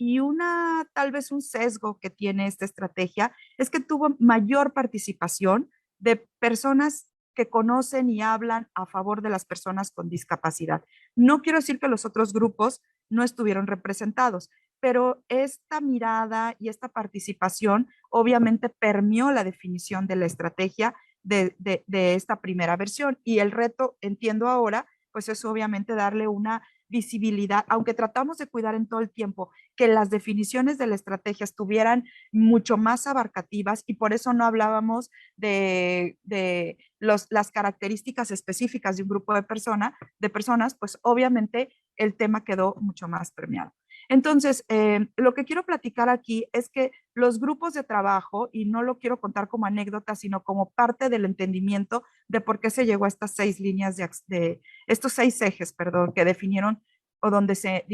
tal vez un sesgo que tiene esta estrategia es que tuvo mayor participación de personas que conocen y hablan a favor de las personas con discapacidad. No quiero decir que los otros grupos no estuvieron representados, pero esta mirada y esta participación obviamente permeó la definición de la estrategia de esta primera versión. Y el reto, entiendo ahora, pues es obviamente darle una visibilidad, aunque tratamos de cuidar en todo el tiempo que las definiciones de la estrategia estuvieran mucho más abarcativas, y por eso no hablábamos de las características específicas de un grupo de personas, pues obviamente el tema quedó mucho más permeado. Entonces, lo que quiero platicar aquí es que los grupos de trabajo, y no lo quiero contar como anécdota, sino como parte del entendimiento de por qué se llegó a estas 6 líneas estos 6 ejes, perdón, que definieron, o donde se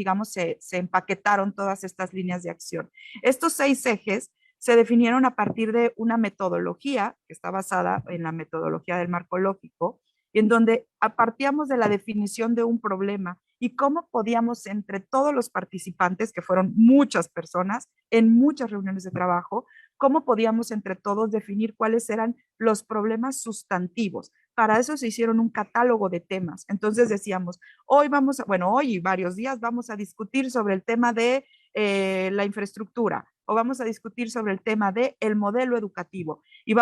empaquetaron todas estas líneas de acción. Estos 6 ejes se definieron a partir de una metodología que está basada en la metodología del marco lógico, en donde partíamos de la definición de un problema y cómo podíamos, entre todos los participantes, que fueron muchas personas en muchas reuniones de trabajo, cómo podíamos entre todos definir cuáles eran los problemas sustantivos. Para eso se hicieron un catálogo de temas. Entonces decíamos, hoy y varios días vamos a discutir sobre el tema de la infraestructura, o vamos a discutir sobre el tema de el modelo educativo, y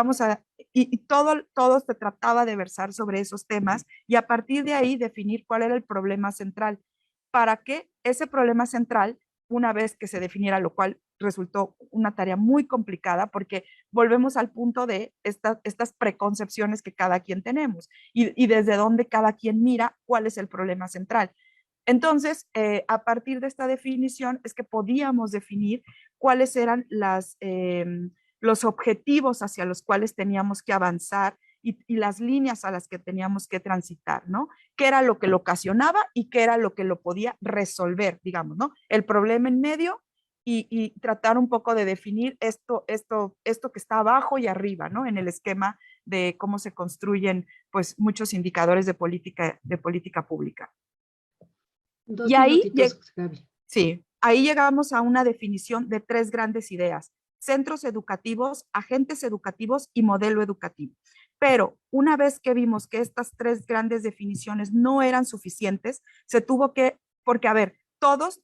todo se trataba de versar sobre esos temas, y a partir de ahí definir cuál era el problema central, para que ese problema central, una vez que se definiera, lo cual resultó una tarea muy complicada porque volvemos al punto de estas preconcepciones que cada quien tenemos y desde dónde cada quien mira cuál es el problema central. Entonces, a partir de esta definición es que podíamos definir cuáles eran los objetivos hacia los cuales teníamos que avanzar y las líneas a las que teníamos que transitar, ¿no? ¿Qué era lo que lo ocasionaba y qué era lo que lo podía resolver, digamos, ¿no? El problema en medio y tratar un poco de definir esto que está abajo y arriba, ¿no? En el esquema de cómo se construyen, pues, muchos indicadores de política pública. Dos minutitos, Gaby. Sí, ahí llegamos a una definición de 3 grandes ideas: centros educativos, agentes educativos y modelo educativo. Pero una vez que vimos que estas 3 grandes definiciones no eran suficientes, se tuvo que, porque a ver, todos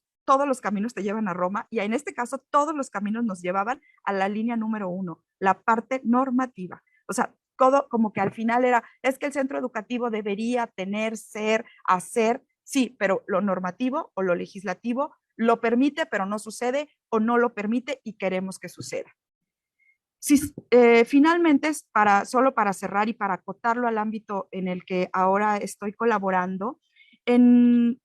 los caminos te llevan a Roma y en este caso todos los caminos nos llevaban a la línea número 1, la parte normativa. O sea, todo como que al final es que el centro educativo debería tener, ser, hacer. Sí, pero lo normativo o lo legislativo lo permite, pero no sucede, o no lo permite y queremos que suceda. Si, finalmente, solo para cerrar y para acotarlo al ámbito en el que ahora estoy colaborando, en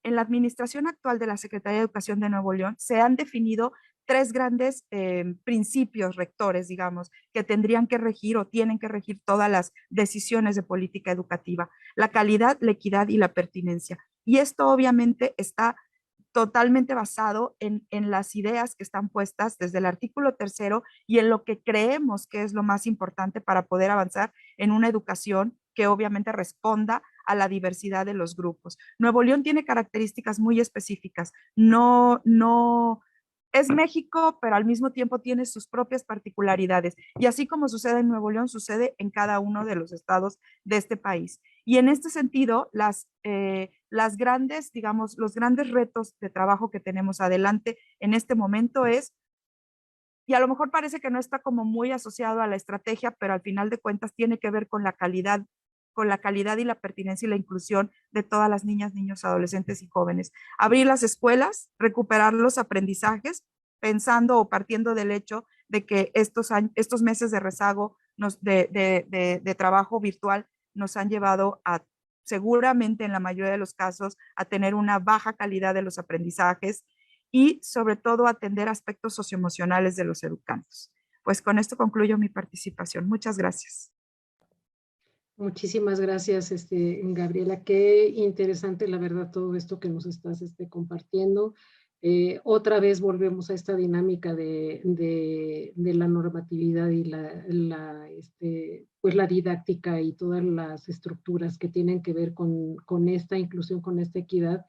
la administración actual de la Secretaría de Educación de Nuevo León se han definido 3 grandes principios rectores, digamos, que tendrían que regir o tienen que regir todas las decisiones de política educativa: la calidad, la equidad y la pertinencia. Y esto obviamente está totalmente basado en las ideas que están puestas desde el artículo 3 y en lo que creemos que es lo más importante para poder avanzar en una educación que obviamente responda a la diversidad de los grupos. Nuevo León tiene características muy específicas. No es México, pero al mismo tiempo tiene sus propias particularidades. Y así como sucede en Nuevo León, sucede en cada uno de los estados de este país. Y en este sentido, las grandes, digamos, los grandes retos de trabajo que tenemos adelante en este momento y a lo mejor parece que no está como muy asociado a la estrategia, pero al final de cuentas tiene que ver con la calidad y la pertinencia y la inclusión de todas las niñas, niños, adolescentes y jóvenes. Abrir las escuelas, recuperar los aprendizajes, pensando o partiendo del hecho de que estos meses de rezago de trabajo virtual nos han llevado a, seguramente en la mayoría de los casos, a tener una baja calidad de los aprendizajes y sobre todo atender aspectos socioemocionales de los educandos. Pues con esto concluyo mi participación. Muchas gracias. Muchísimas gracias, Gabriela. Qué interesante, la verdad, todo esto que nos estás compartiendo. Otra vez volvemos a esta dinámica de la normatividad y pues la didáctica y todas las estructuras que tienen que ver con esta inclusión, con esta equidad.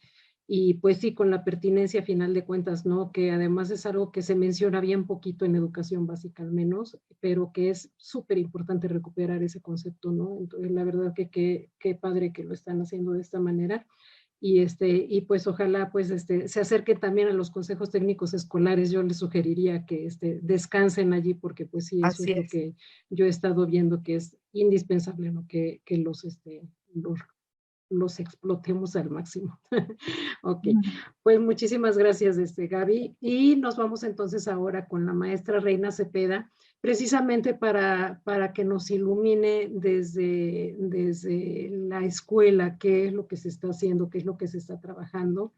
Y pues sí, con la pertinencia a final de cuentas, ¿no? Que además es algo que se menciona bien poquito en educación básica al menos, pero que es súper importante recuperar ese concepto, ¿no? Entonces, la verdad que qué padre que lo están haciendo de esta manera. Y pues ojalá pues se acerquen también a los consejos técnicos escolares. Yo les sugeriría que descansen allí porque pues sí, eso es lo que yo he estado viendo que es indispensable, ¿no? Que los explotemos al máximo. Ok, pues muchísimas gracias, Gaby. Y nos vamos entonces ahora con la maestra Reina Cepeda, precisamente para que nos ilumine desde la escuela qué es lo que se está haciendo, qué es lo que se está trabajando.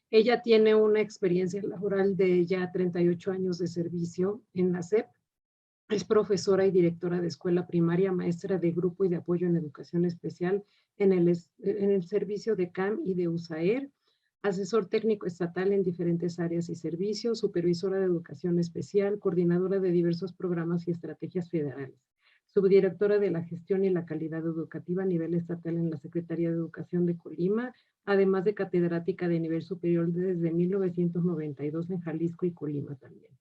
Ella tiene una experiencia laboral de ya 38 años de servicio en la SEP. Es profesora y directora de escuela primaria, maestra de grupo y de apoyo en educación especial en el servicio de CAM y de USAER, asesor técnico estatal en diferentes áreas y servicios, supervisora de educación especial, coordinadora de diversos programas y estrategias federales, subdirectora de la gestión y la calidad educativa a nivel estatal en la Secretaría de Educación de Colima, además de catedrática de nivel superior desde 1992 en Jalisco y Colima también.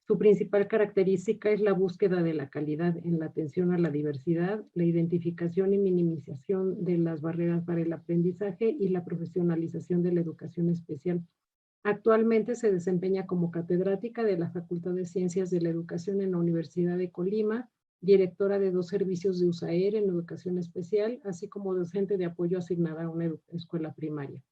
Su principal característica es la búsqueda de la calidad en la atención a la diversidad, la identificación y minimización de las barreras para el aprendizaje y la profesionalización de la educación especial. Actualmente se desempeña como catedrática de la Facultad de Ciencias de la Educación en la Universidad de Colima, directora de 2 servicios de USAER en educación especial, así como docente de apoyo asignada a una escuela primaria.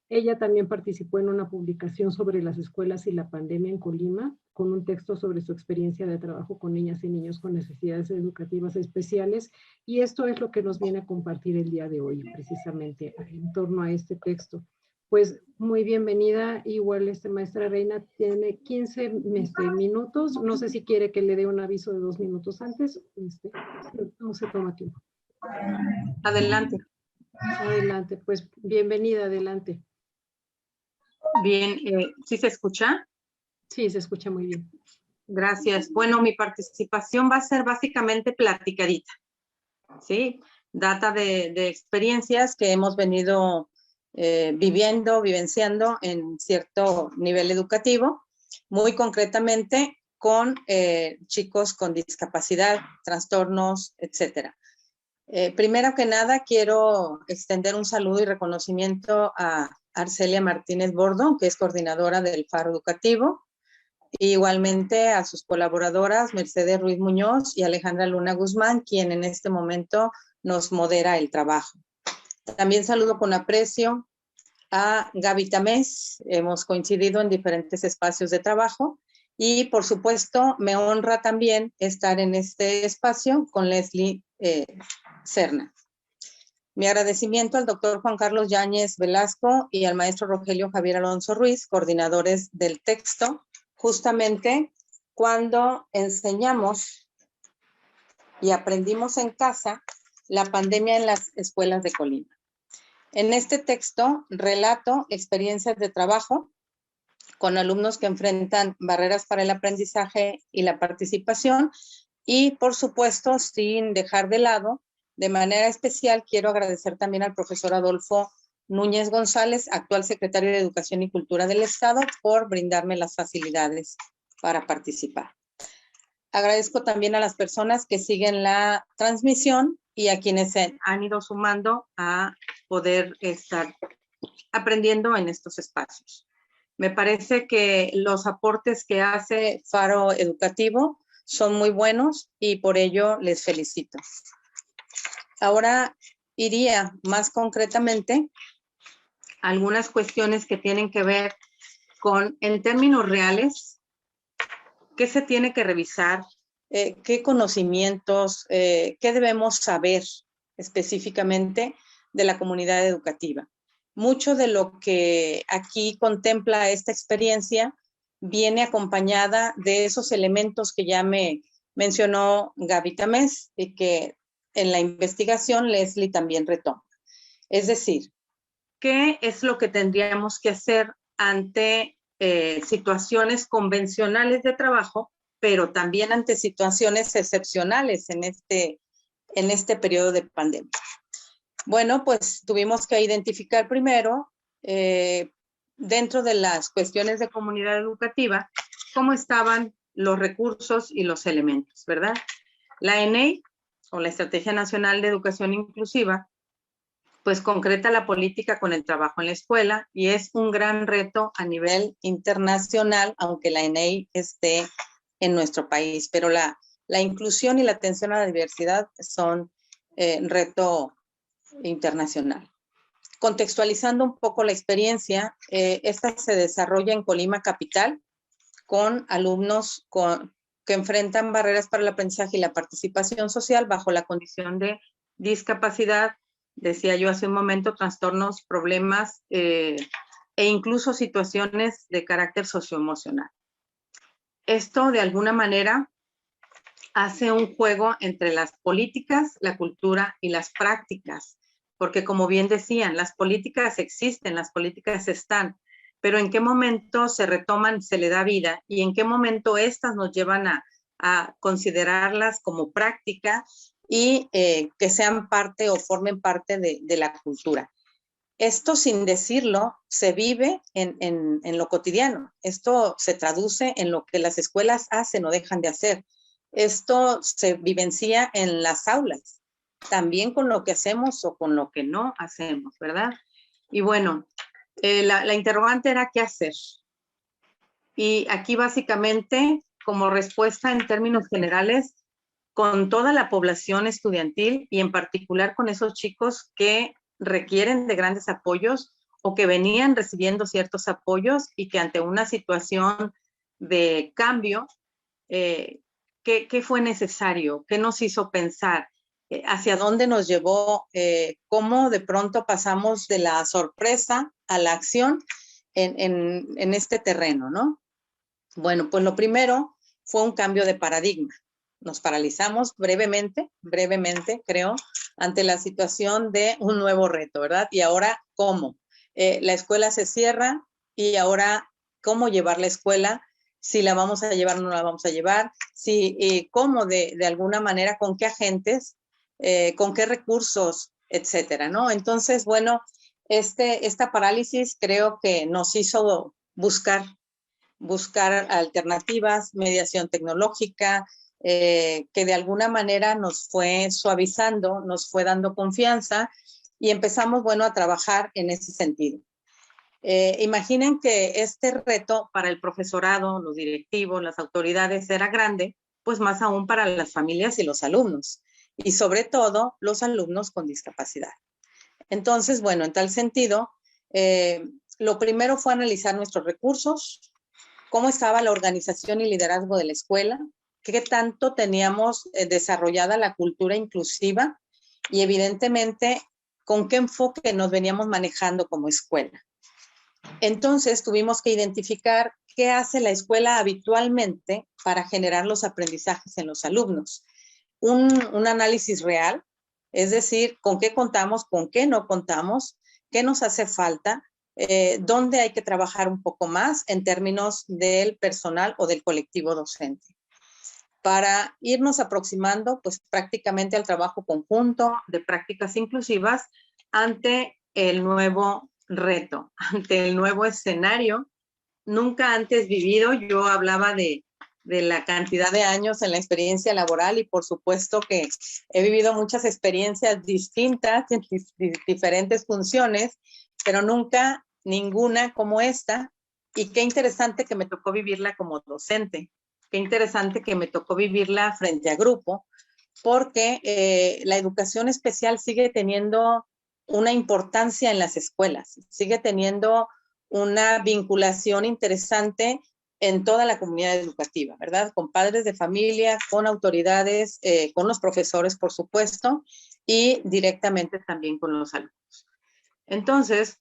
Ella también participó en una publicación sobre las escuelas y la pandemia en Colima, con un texto sobre su experiencia de trabajo con niñas y niños con necesidades educativas especiales, y esto es lo que nos viene a compartir el día de hoy, precisamente en torno a este texto. Pues muy bienvenida, igual maestra Reina tiene 15 minutos, no sé si quiere que le dé un aviso de 2 minutos antes, no se toma tiempo. Adelante. Adelante, pues bienvenida, adelante. Bien, ¿sí se escucha? Sí, se escucha muy bien. Gracias. Bueno, mi participación va a ser básicamente platicadita, ¿sí? Data de experiencias que hemos venido vivenciando en cierto nivel educativo, muy concretamente con chicos con discapacidad, trastornos, etcétera. Primero que nada, quiero extender un saludo y reconocimiento a Arcelia Martínez Bordo, que es coordinadora del Faro Educativo, e igualmente a sus colaboradoras Mercedes Ruiz Muñoz y Alejandra Luna Guzmán, quien en este momento nos modera el trabajo. También saludo con aprecio a Gaby Tamés, hemos coincidido en diferentes espacios de trabajo, y por supuesto me honra también estar en este espacio con Leslie Serna. Mi agradecimiento al doctor Juan Carlos Yáñez Velasco y al maestro Rogelio Javier Alonso Ruiz, coordinadores del texto, justamente cuando enseñamos y aprendimos en casa la pandemia en las escuelas de Colima. En este texto relato experiencias de trabajo con alumnos que enfrentan barreras para el aprendizaje y la participación, y por supuesto, sin dejar de lado, de manera especial, quiero agradecer también al profesor Adolfo Núñez González, actual secretario de Educación y Cultura del Estado, por brindarme las facilidades para participar. Agradezco también a las personas que siguen la transmisión y a quienes se han ido sumando a poder estar aprendiendo en estos espacios. Me parece que los aportes que hace Faro Educativo son muy buenos y por ello les felicito. Ahora iría más concretamente a algunas cuestiones que tienen que ver con, en términos reales, qué se tiene que revisar, qué conocimientos, qué debemos saber específicamente de la comunidad educativa. Mucho de lo que aquí contempla esta experiencia viene acompañada de esos elementos que ya me mencionó Gaby Tamés y que en la investigación Leslie también retoma. Es decir, ¿qué es lo que tendríamos que hacer ante situaciones convencionales de trabajo, pero también ante situaciones excepcionales en este periodo de pandemia? Bueno, pues tuvimos que identificar primero, dentro de las cuestiones de comunidad educativa, cómo estaban los recursos y los elementos, ¿verdad? La ENEI, o la Estrategia Nacional de Educación Inclusiva, pues concreta la política con el trabajo en la escuela y es un gran reto a nivel internacional, aunque la ENEI esté en nuestro país, pero la inclusión y la atención a la diversidad son reto internacional. Contextualizando un poco la experiencia, esta se desarrolla en Colima Capital con alumnos que enfrentan barreras para el aprendizaje y la participación social bajo la condición de discapacidad, decía yo hace un momento, trastornos, problemas e incluso situaciones de carácter socioemocional. Esto de alguna manera hace un juego entre las políticas, la cultura y las prácticas, porque como bien decían, las políticas existen, las políticas están, pero en qué momento se retoman, se le da vida y en qué momento estas nos llevan a considerarlas como práctica y que sean parte o formen parte de la cultura. Esto, sin decirlo, se vive en lo cotidiano. Esto se traduce en lo que las escuelas hacen o dejan de hacer. Esto se vivencia en las aulas, también con lo que hacemos o con lo que no hacemos, ¿verdad? Y bueno, la interrogante era ¿qué hacer? Y aquí básicamente, como respuesta en términos generales, con toda la población estudiantil y en particular con esos chicos que requieren de grandes apoyos o que venían recibiendo ciertos apoyos y que ante una situación de cambio, ¿qué fue necesario? ¿Qué nos hizo pensar? ¿Hacia dónde nos llevó? ¿Cómo de pronto pasamos de la sorpresa a la acción en este terreno, ¿no? Bueno, pues lo primero fue un cambio de paradigma. Nos paralizamos brevemente, creo, ante la situación de un nuevo reto, ¿verdad? Y ahora, ¿cómo? La escuela se cierra y ahora, ¿cómo llevar la escuela? Si la vamos a llevar o no la vamos a llevar, si, cómo de alguna manera, con qué agentes, con qué recursos, etcétera, ¿no? Entonces, bueno, esta parálisis creo que nos hizo buscar alternativas, mediación tecnológica, que de alguna manera nos fue suavizando, nos fue dando confianza y empezamos, bueno, a trabajar en ese sentido. Imaginen que este reto para el profesorado, los directivos, las autoridades era grande, pues más aún para las familias y los alumnos, y sobre todo los alumnos con discapacidad. Entonces, bueno, en tal sentido, lo primero fue analizar nuestros recursos, cómo estaba la organización y liderazgo de la escuela, qué tanto teníamos desarrollada la cultura inclusiva y evidentemente con qué enfoque nos veníamos manejando como escuela. Entonces tuvimos que identificar qué hace la escuela habitualmente para generar los aprendizajes en los alumnos. Un análisis real, es decir, con qué contamos, con qué no contamos, qué nos hace falta, dónde hay que trabajar un poco más en términos del personal o del colectivo docente. Para irnos aproximando pues prácticamente al trabajo conjunto de prácticas inclusivas ante el nuevo reto, ante el nuevo escenario nunca antes vivido. Yo hablaba de la cantidad de años en la experiencia laboral y por supuesto que he vivido muchas experiencias distintas en diferentes funciones, pero nunca ninguna como esta. Y qué interesante que me tocó vivirla como docente, qué interesante que me tocó vivirla frente a grupo, porque la educación especial sigue teniendo una importancia en las escuelas, sigue teniendo una vinculación interesante en toda la comunidad educativa, ¿verdad? Con padres de familia, con autoridades, con los profesores, por supuesto, y directamente también con los alumnos. Entonces,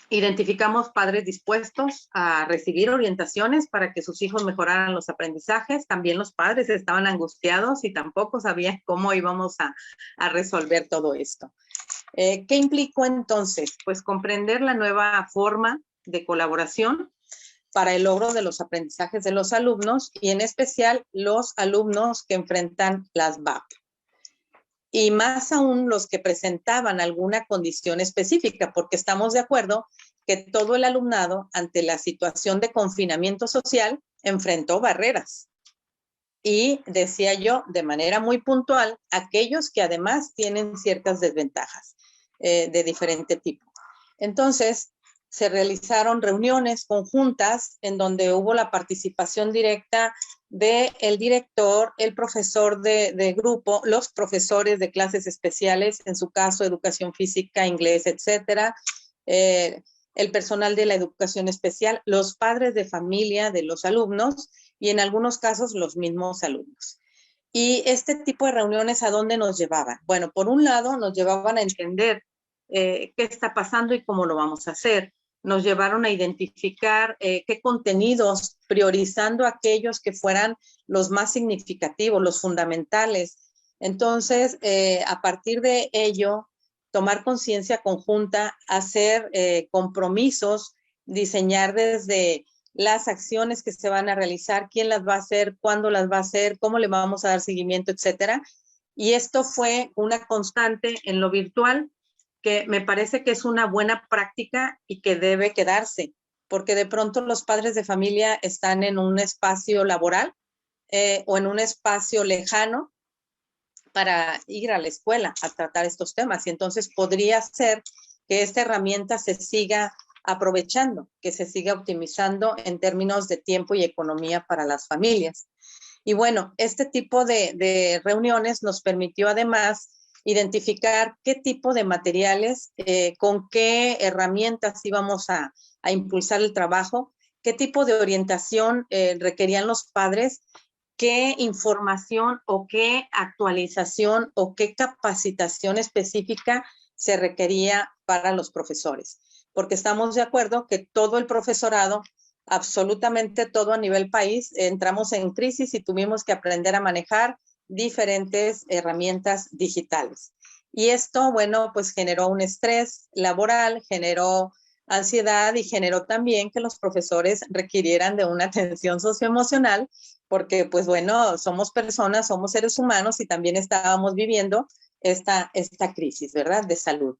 identificamos padres dispuestos a recibir orientaciones para que sus hijos mejoraran los aprendizajes. También los padres estaban angustiados y tampoco sabían cómo íbamos a resolver todo esto. ¿Qué implicó entonces? Pues comprender la nueva forma de colaboración para el logro de los aprendizajes de los alumnos y en especial los alumnos que enfrentan las VAP. Y más aún los que presentaban alguna condición específica, porque estamos de acuerdo que todo el alumnado ante la situación de confinamiento social enfrentó barreras. Y decía yo, de manera muy puntual, aquellos que además tienen ciertas desventajas de diferente tipo. Entonces, se realizaron reuniones conjuntas en donde hubo la participación directa del director, el profesor de grupo, los profesores de clases especiales, en su caso educación física, inglés, etcétera, el personal de la educación especial, los padres de familia de los alumnos y en algunos casos los mismos alumnos. Y este tipo de reuniones, ¿a dónde nos llevaban? Bueno, por un lado nos llevaban a entender qué está pasando y cómo lo vamos a hacer. Nos llevaron a identificar qué contenidos, priorizando aquellos que fueran los más significativos, los fundamentales. Entonces, a partir de ello, tomar conciencia conjunta, hacer compromisos, diseñar desde las acciones que se van a realizar, quién las va a hacer, cuándo las va a hacer, cómo le vamos a dar seguimiento, etcétera. Y esto fue una constante en lo virtual, que me parece que es una buena práctica y que debe quedarse, porque de pronto los padres de familia están en un espacio laboral o en un espacio lejano para ir a la escuela a tratar estos temas. Y entonces podría ser que esta herramienta se siga aprovechando, que se siga optimizando en términos de tiempo y economía para las familias. Y bueno, este tipo de reuniones nos permitió además identificar qué tipo de materiales, con qué herramientas íbamos a impulsar el trabajo, qué tipo de orientación requerían los padres, qué información o qué actualización o qué capacitación específica se requería para los profesores. Porque estamos de acuerdo que todo el profesorado, absolutamente todo a nivel país, entramos en crisis y tuvimos que aprender a manejar diferentes herramientas digitales. Y esto, bueno, pues generó un estrés laboral, generó ansiedad y generó también que los profesores requirieran de una atención socioemocional, porque pues bueno, somos personas, somos seres humanos y también estábamos viviendo esta crisis, ¿verdad?, de salud.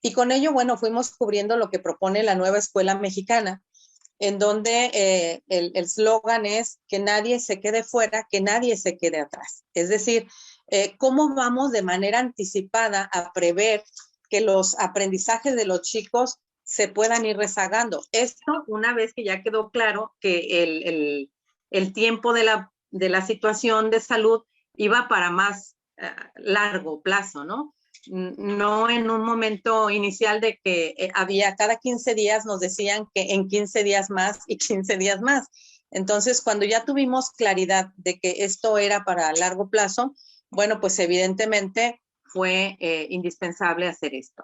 Y con ello, bueno, fuimos cubriendo lo que propone la nueva escuela mexicana, en donde el eslogan es que nadie se quede fuera, que nadie se quede atrás. Es decir, cómo vamos de manera anticipada a prever que los aprendizajes de los chicos se puedan ir rezagando. Esto, una vez que ya quedó claro que el tiempo de la situación de salud iba para más largo plazo, ¿no? No en un momento inicial de que había cada 15 días, nos decían que en 15 días más y 15 días más. Entonces, cuando ya tuvimos claridad de que esto era para largo plazo, bueno, pues evidentemente fue indispensable hacer esto.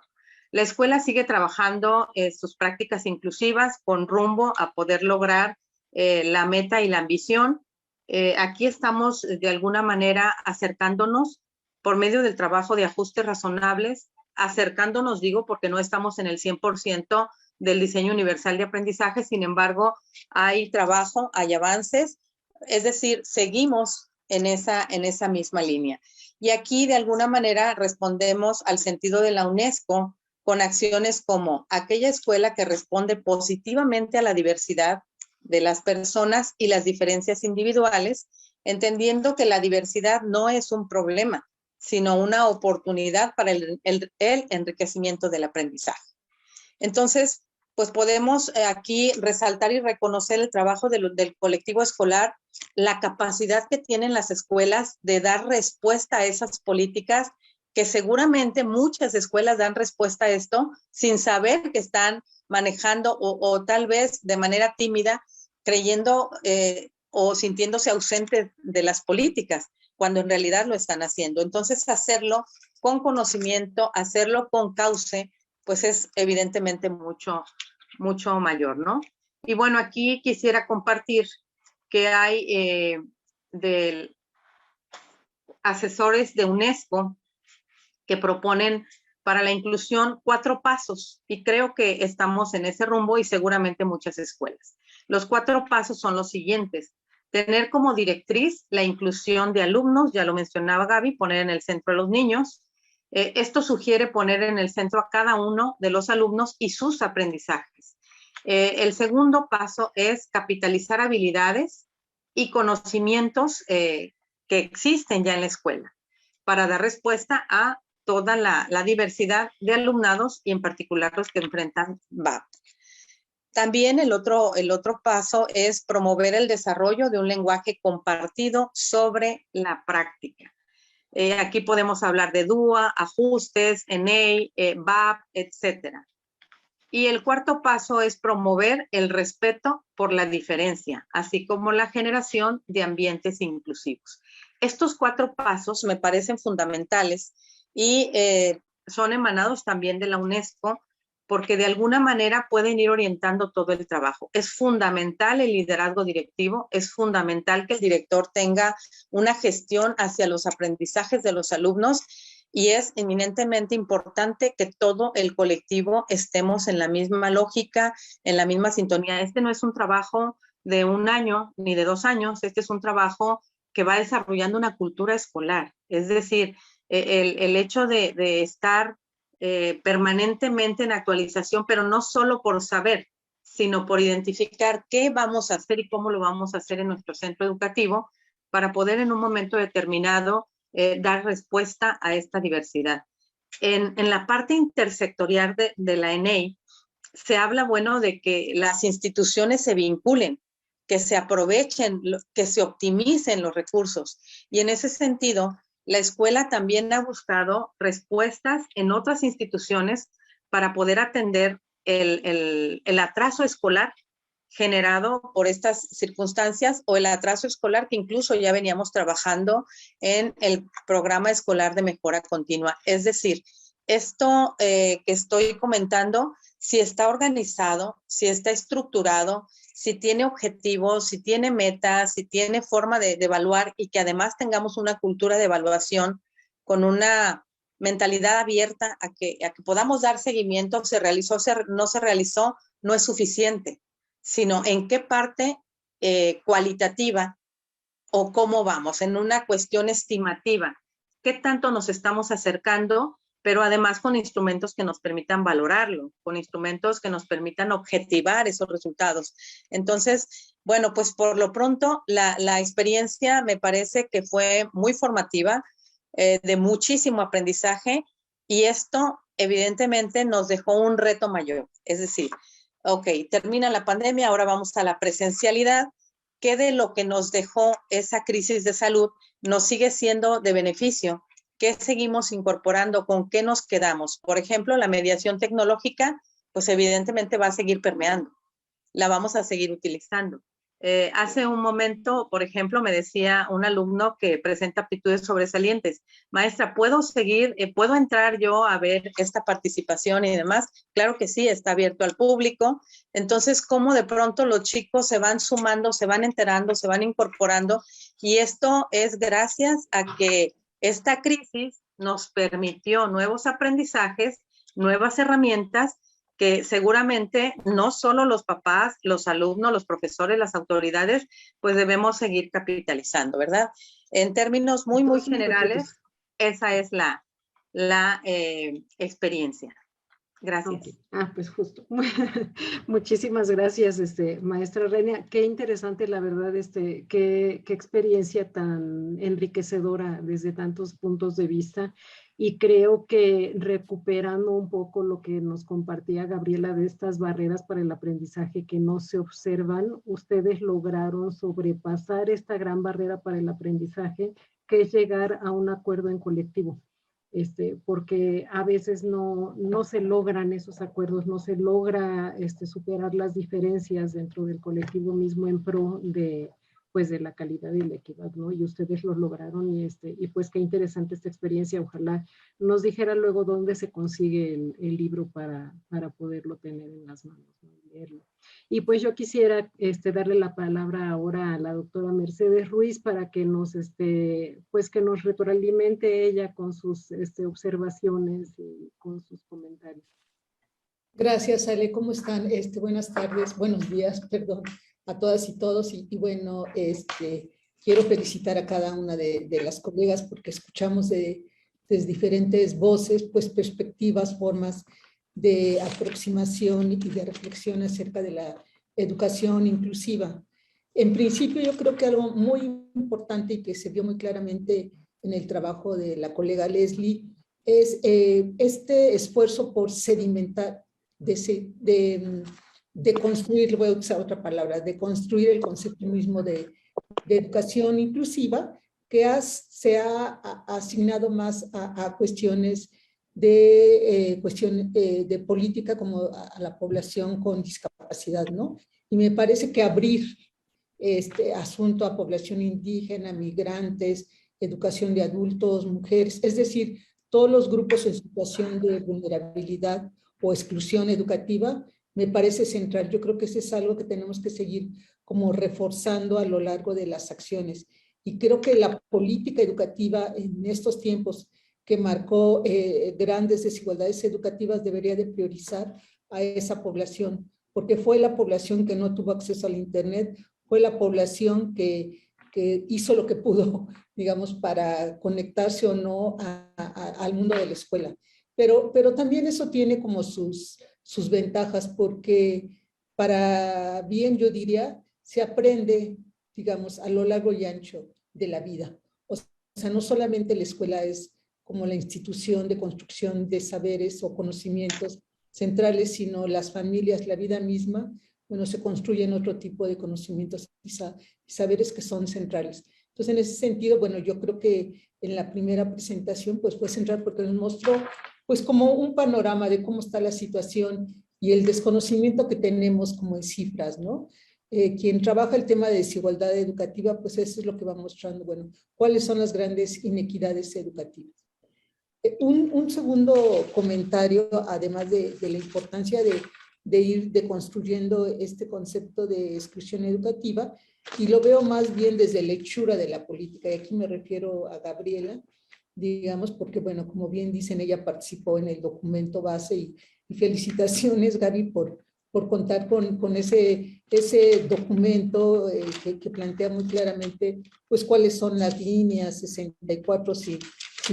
La escuela sigue trabajando sus prácticas inclusivas con rumbo a poder lograr la meta y la ambición. Aquí estamos de alguna manera acercándonos por medio del trabajo de ajustes razonables, acercándonos, digo, porque no estamos en el 100% del diseño universal de aprendizaje, sin embargo, hay trabajo, hay avances, es decir, seguimos en esa misma línea. Y aquí, de alguna manera, respondemos al sentido de la UNESCO con acciones como aquella escuela que responde positivamente a la diversidad de las personas y las diferencias individuales, entendiendo que la diversidad no es un problema, sino una oportunidad para el enriquecimiento del aprendizaje. Entonces, pues podemos aquí resaltar y reconocer el trabajo del colectivo escolar, la capacidad que tienen las escuelas de dar respuesta a esas políticas, que seguramente muchas escuelas dan respuesta a esto sin saber que están manejando o tal vez de manera tímida, creyendo o sintiéndose ausentes de las políticas, cuando en realidad lo están haciendo. Entonces, hacerlo con conocimiento, hacerlo con cauce, pues es evidentemente mucho mayor, ¿no? Y bueno, aquí quisiera compartir que hay de asesores de UNESCO que proponen para la inclusión 4 pasos, y creo que estamos en ese rumbo y seguramente muchas escuelas. Los 4 pasos son los siguientes: tener como directriz la inclusión de alumnos, ya lo mencionaba Gaby, poner en el centro a los niños. Esto sugiere poner en el centro a cada uno de los alumnos y sus aprendizajes. El segundo paso es capitalizar habilidades y conocimientos que existen ya en la escuela para dar respuesta a toda la diversidad de alumnados y en particular los que enfrentan VAP. También el otro paso es promover el desarrollo de un lenguaje compartido sobre la práctica. Aquí podemos hablar de DUA, ajustes, ENEI, VAP, etcétera. Y el cuarto paso es promover el respeto por la diferencia, así como la generación de ambientes inclusivos. Estos 4 pasos me parecen fundamentales y son emanados también de la UNESCO, porque de alguna manera pueden ir orientando todo el trabajo. Es fundamental el liderazgo directivo, es fundamental que el director tenga una gestión hacia los aprendizajes de los alumnos, y es eminentemente importante que todo el colectivo estemos en la misma lógica, en la misma sintonía. Este no es un trabajo de 1 año ni de 2 años, este es un trabajo que va desarrollando una cultura escolar. Es decir, el hecho de estar permanentemente en actualización, pero no solo por saber, sino por identificar qué vamos a hacer y cómo lo vamos a hacer en nuestro centro educativo para poder en un momento determinado dar respuesta a esta diversidad. En la parte intersectorial de la ENEI se habla, bueno, de que las instituciones se vinculen, que se aprovechen, que se optimicen los recursos. Y en ese sentido, la escuela también ha buscado respuestas en otras instituciones para poder atender el atraso escolar generado por estas circunstancias o el atraso escolar que incluso ya veníamos trabajando en el programa escolar de mejora continua. Es decir, esto que estoy comentando, si está organizado, si está estructurado, si tiene objetivos, si tiene metas, si tiene forma de evaluar y que además tengamos una cultura de evaluación con una mentalidad abierta a que podamos dar seguimiento, se realizó, no se realizó, no es suficiente, sino en qué parte cualitativa o cómo vamos, en una cuestión estimativa, qué tanto nos estamos acercando, pero además con instrumentos que nos permitan valorarlo, con instrumentos que nos permitan objetivar esos resultados. Entonces, bueno, pues por lo pronto la experiencia me parece que fue muy formativa, de muchísimo aprendizaje, y esto evidentemente nos dejó un reto mayor. Es decir, ok, termina la pandemia, ahora vamos a la presencialidad. ¿Qué de lo que nos dejó esa crisis de salud nos sigue siendo de beneficio? ¿Qué seguimos incorporando? ¿Con qué nos quedamos? Por ejemplo, la mediación tecnológica, pues evidentemente va a seguir permeando. La vamos a seguir utilizando. Hace un momento, por ejemplo, me decía un alumno que presenta aptitudes sobresalientes. Maestra, ¿puedo seguir? ¿Puedo entrar yo a ver esta participación y demás? Claro que sí, está abierto al público. Entonces, ¿cómo de pronto los chicos se van sumando, se van enterando, se van incorporando? Y esto es gracias a que esta crisis nos permitió nuevos aprendizajes, nuevas herramientas que seguramente no solo los papás, los alumnos, los profesores, las autoridades, pues debemos seguir capitalizando, ¿verdad? En términos muy generales, esa es la experiencia. Gracias. Okay. Pues justo. Muchísimas gracias, maestra Renia. Qué interesante, la verdad, qué experiencia tan enriquecedora desde tantos puntos de vista. Y creo que recuperando un poco lo que nos compartía Gabriela de estas barreras para el aprendizaje que no se observan, ustedes lograron sobrepasar esta gran barrera para el aprendizaje, que es llegar a un acuerdo en colectivo. Porque a veces no se logran esos acuerdos, no se logra superar las diferencias dentro del colectivo mismo en pro de la calidad y la equidad, ¿no? Y ustedes lo lograron y pues qué interesante esta experiencia. Ojalá nos dijera luego dónde se consigue el libro para poderlo tener en las manos, ¿no? Leerlo. Y pues yo quisiera darle la palabra ahora a la doctora Mercedes Ruiz para que nos, pues que nos retroalimente ella con sus observaciones y con sus comentarios. Gracias, Ale. ¿Cómo están? Buenas tardes, buenos días, perdón, a todas y todos. Y bueno, quiero felicitar a cada una de las colegas porque escuchamos desde diferentes voces, pues perspectivas, formas de aproximación y de reflexión acerca de la educación inclusiva. En principio, yo creo que algo muy importante y que se vio muy claramente en el trabajo de la colega Leslie es este esfuerzo por sedimentar, de construir, voy a usar otra palabra, de construir el concepto mismo de educación inclusiva, que se ha asignado más a cuestiones de política como a la población con discapacidad, ¿no? Y me parece que abrir este asunto a población indígena, migrantes, educación de adultos, mujeres, es decir, todos los grupos en situación de vulnerabilidad o exclusión educativa, me parece central. Yo creo que eso es algo que tenemos que seguir como reforzando a lo largo de las acciones. Y creo que la política educativa en estos tiempos que marcó grandes desigualdades educativas debería de priorizar a esa población, porque fue la población que no tuvo acceso al internet, fue la población que hizo lo que pudo, digamos, para conectarse o no al mundo de la escuela. Pero también eso tiene como sus ventajas, porque para bien, yo diría, se aprende, digamos, a lo largo y ancho de la vida. O sea, no solamente la escuela es como la institución de construcción de saberes o conocimientos centrales, sino las familias, la vida misma, bueno, se construyen otro tipo de conocimientos y saberes que son centrales. Entonces, en ese sentido, bueno, yo creo que en la primera presentación, pues fue central porque nos mostró, pues como un panorama de cómo está la situación y el desconocimiento que tenemos como en cifras, ¿no? Quien trabaja el tema de desigualdad educativa, pues eso es lo que va mostrando, bueno, cuáles son las grandes inequidades educativas. Un segundo comentario, además de la importancia de ir deconstruyendo este concepto de exclusión educativa, y lo veo más bien desde la hechura de la política, y aquí me refiero a Gabriela, digamos, porque bueno, como bien dicen, ella participó en el documento base y felicitaciones, Gaby, por contar con ese documento que plantea muy claramente pues cuáles son las líneas 64, si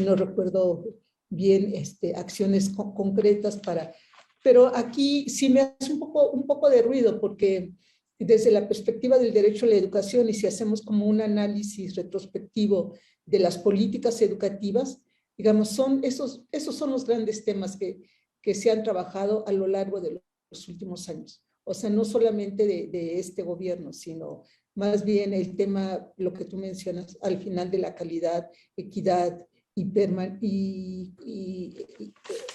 no recuerdo bien, acciones concretas para... Pero aquí sí me hace un poco de ruido porque desde la perspectiva del derecho a la educación y si hacemos como un análisis retrospectivo de las políticas educativas, digamos, esos son los grandes temas que se han trabajado a lo largo de los últimos años. O sea, no solamente de este gobierno, sino más bien el tema, lo que tú mencionas, al final de la calidad, equidad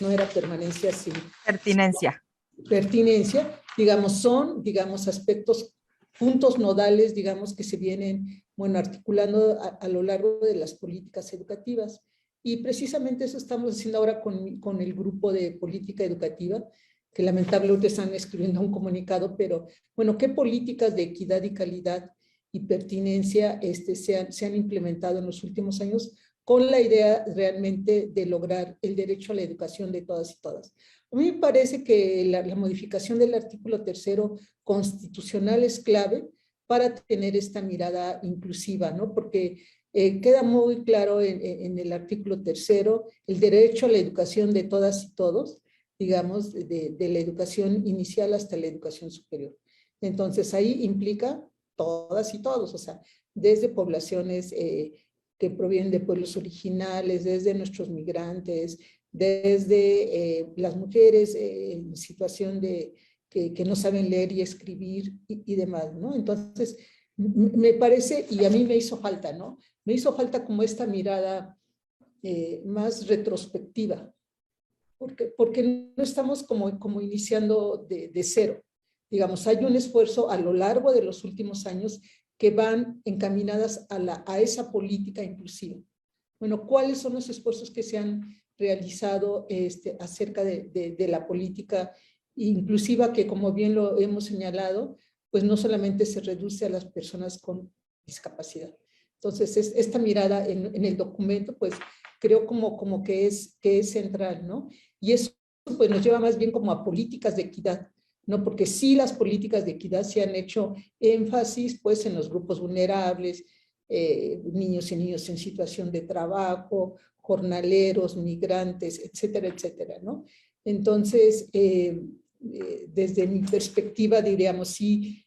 no era permanencia, sí. Pertinencia. Pertinencia, digamos, son, digamos, aspectos, puntos nodales, digamos, que se vienen, bueno, articulando a lo largo de las políticas educativas. Y precisamente eso estamos haciendo ahora con el grupo de política educativa, que lamentablemente están escribiendo un comunicado, pero bueno, ¿qué políticas de equidad y calidad y pertinencia se han implementado en los últimos años con la idea realmente de lograr el derecho a la educación de todas y todas? A mí me parece que la modificación del artículo 3º constitucional es clave para tener esta mirada inclusiva, ¿no? Porque queda muy claro en el artículo 3º el derecho a la educación de todas y todos, digamos, de la educación inicial hasta la educación superior. Entonces, ahí implica todas y todos, o sea, desde poblaciones que provienen de pueblos originales, desde nuestros migrantes, desde las mujeres en situación de que no saben leer y escribir y demás, ¿no? Entonces, me parece, y a mí me hizo falta, ¿no? Me hizo falta como esta mirada más retrospectiva, porque no estamos como iniciando de cero. Digamos, hay un esfuerzo a lo largo de los últimos años que van encaminadas a esa política inclusiva. Bueno, ¿cuáles son los esfuerzos que se han realizado acerca de la política inclusiva que, como bien lo hemos señalado, pues no solamente se reduce a las personas con discapacidad? Entonces, esta mirada en el documento, pues creo como que es central, ¿no? Y eso pues nos lleva más bien como a políticas de equidad, ¿no? Porque sí las políticas de equidad se han hecho énfasis pues en los grupos vulnerables, niños y niñas en situación de trabajo, jornaleros, migrantes, etcétera, etcétera, ¿no? Entonces, desde mi perspectiva, diríamos, sí,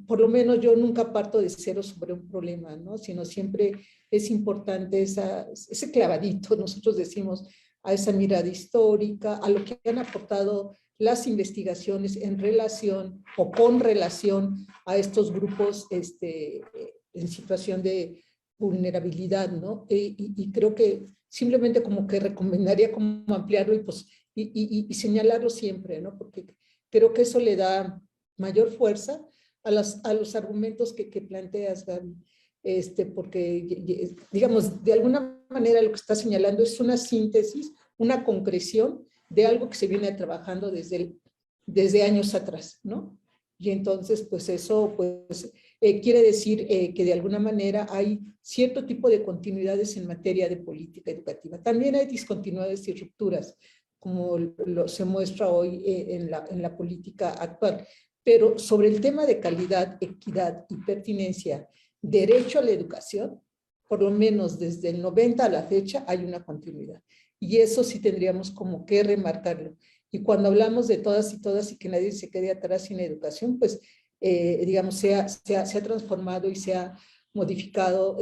por lo menos yo nunca parto de cero sobre un problema, ¿no? Sino siempre es importante ese clavadito, nosotros decimos, a esa mirada histórica, a lo que han aportado las investigaciones en relación o con relación a estos grupos en situación de vulnerabilidad, ¿no? Y creo que simplemente como que recomendaría como ampliarlo y señalarlo siempre, ¿no? Porque creo que eso le da mayor fuerza a los argumentos que planteas, Gaby. Porque, digamos, de alguna manera lo que está señalando es una síntesis, una concreción de algo que se viene trabajando desde años atrás, ¿no? Y entonces, pues eso pues, quiere decir que de alguna manera hay cierto tipo de continuidades en materia de política educativa. También hay discontinuidades y rupturas, como se muestra hoy en la política actual. Pero sobre el tema de calidad, equidad y pertinencia, derecho a la educación, por lo menos desde el 90 a la fecha hay una continuidad. Y eso sí tendríamos como que remarcarlo. Y cuando hablamos de todas y todas y que nadie se quede atrás sin educación, pues digamos se ha transformado y se ha modificado.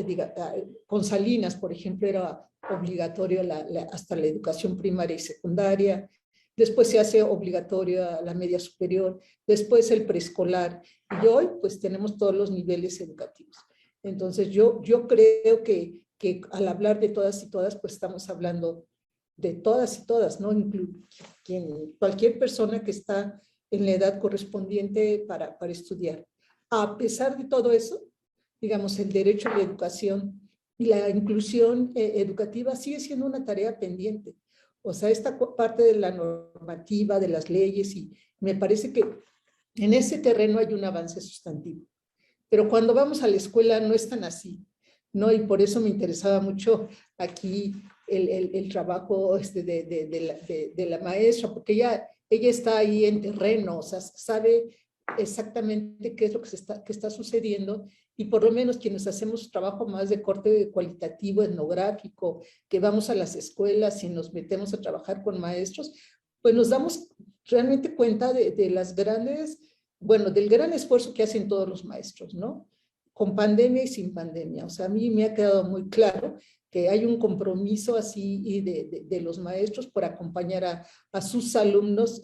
Con Salinas, por ejemplo, era obligatorio hasta la educación primaria y secundaria. Después se hace obligatoria la media superior, después el preescolar, y hoy pues tenemos todos los niveles educativos. Entonces yo creo que al hablar de todas y todas, pues estamos hablando de todas y todas, ¿no? Cualquier persona que está en la edad correspondiente para estudiar. A pesar de todo eso, digamos, el derecho a la educación y la inclusión educativa sigue siendo una tarea pendiente. O sea, esta parte de la normativa, de las leyes, y me parece que en ese terreno hay un avance sustantivo. Pero cuando vamos a la escuela no es tan así, ¿no? Y por eso me interesaba mucho aquí el trabajo de la maestra, porque ella está ahí en terreno, o sea, sabe exactamente qué es lo que está sucediendo, y por lo menos quienes hacemos trabajo más de corte cualitativo, etnográfico, que vamos a las escuelas y nos metemos a trabajar con maestros, pues nos damos realmente cuenta de las grandes, bueno, del gran esfuerzo que hacen todos los maestros, ¿no? Con pandemia y sin pandemia. O sea, a mí me ha quedado muy claro que hay un compromiso así de los maestros por acompañar a sus alumnos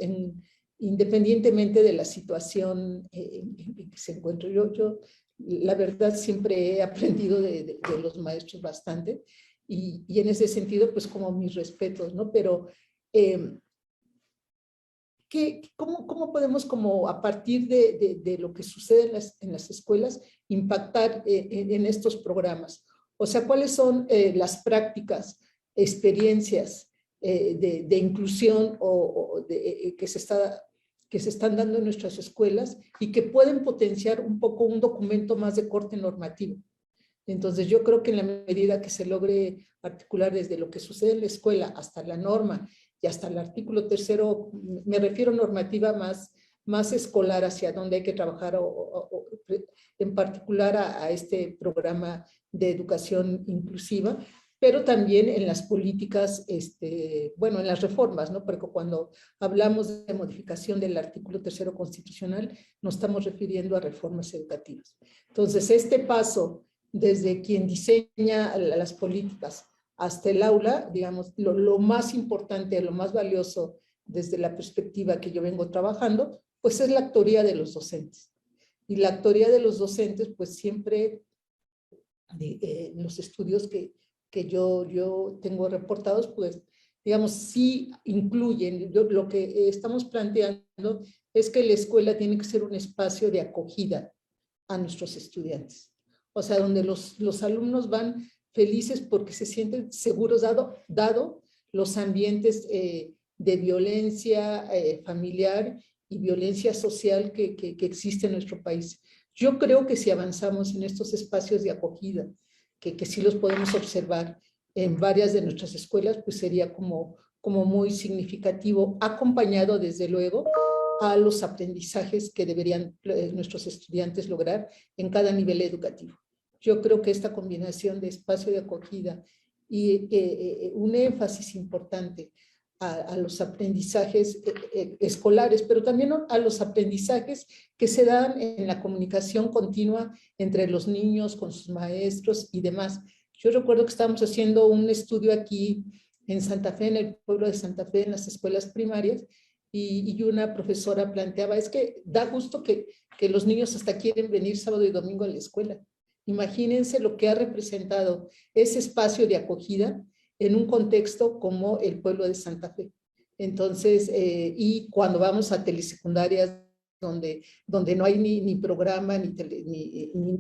independientemente de la situación en que se encuentran. Yo la verdad siempre he aprendido de los maestros bastante, y en ese sentido pues como mis respetos, ¿no? Pero ¿cómo podemos como a partir de lo que sucede en las escuelas impactar en estos programas? O sea, ¿cuáles son las prácticas, experiencias de inclusión que se están dando en nuestras escuelas y que pueden potenciar un poco un documento más de corte normativo? Entonces yo creo que en la medida que se logre articular desde lo que sucede en la escuela hasta la norma y hasta el artículo 3º, me refiero a normativa más escolar, hacia donde hay que trabajar, en particular a este programa de educación inclusiva, pero también en las políticas, bueno, en las reformas, ¿no? Porque cuando hablamos de modificación del artículo 3º constitucional, nos estamos refiriendo a reformas educativas. Entonces, este paso desde quien diseña las políticas hasta el aula, digamos, lo más importante, lo más valioso desde la perspectiva que yo vengo trabajando, pues es la actoría de los docentes. Y la actoría de los docentes, pues siempre, los estudios que yo tengo reportados, pues, digamos, sí incluyen, lo que estamos planteando es que la escuela tiene que ser un espacio de acogida a nuestros estudiantes. O sea, donde los alumnos van felices porque se sienten seguros, dado los ambientes de violencia familiar y violencia social que existe en nuestro país. Yo creo que si avanzamos en estos espacios de acogida, que sí los podemos observar en varias de nuestras escuelas, pues sería como muy significativo, acompañado desde luego a los aprendizajes que deberían nuestros estudiantes lograr en cada nivel educativo. Yo creo que esta combinación de espacio de acogida y un énfasis importante a los aprendizajes escolares, pero también a los aprendizajes que se dan en la comunicación continua entre los niños con sus maestros y demás. Yo recuerdo que estábamos haciendo un estudio aquí en Santa Fe, en el pueblo de Santa Fe, en las escuelas primarias, y una profesora planteaba, es que da gusto que los niños hasta quieren venir sábado y domingo a la escuela. Imagínense lo que ha representado ese espacio de acogida en un contexto como el pueblo de Santa Fe. Entonces, y cuando vamos a telesecundarias donde no hay ni programa, ni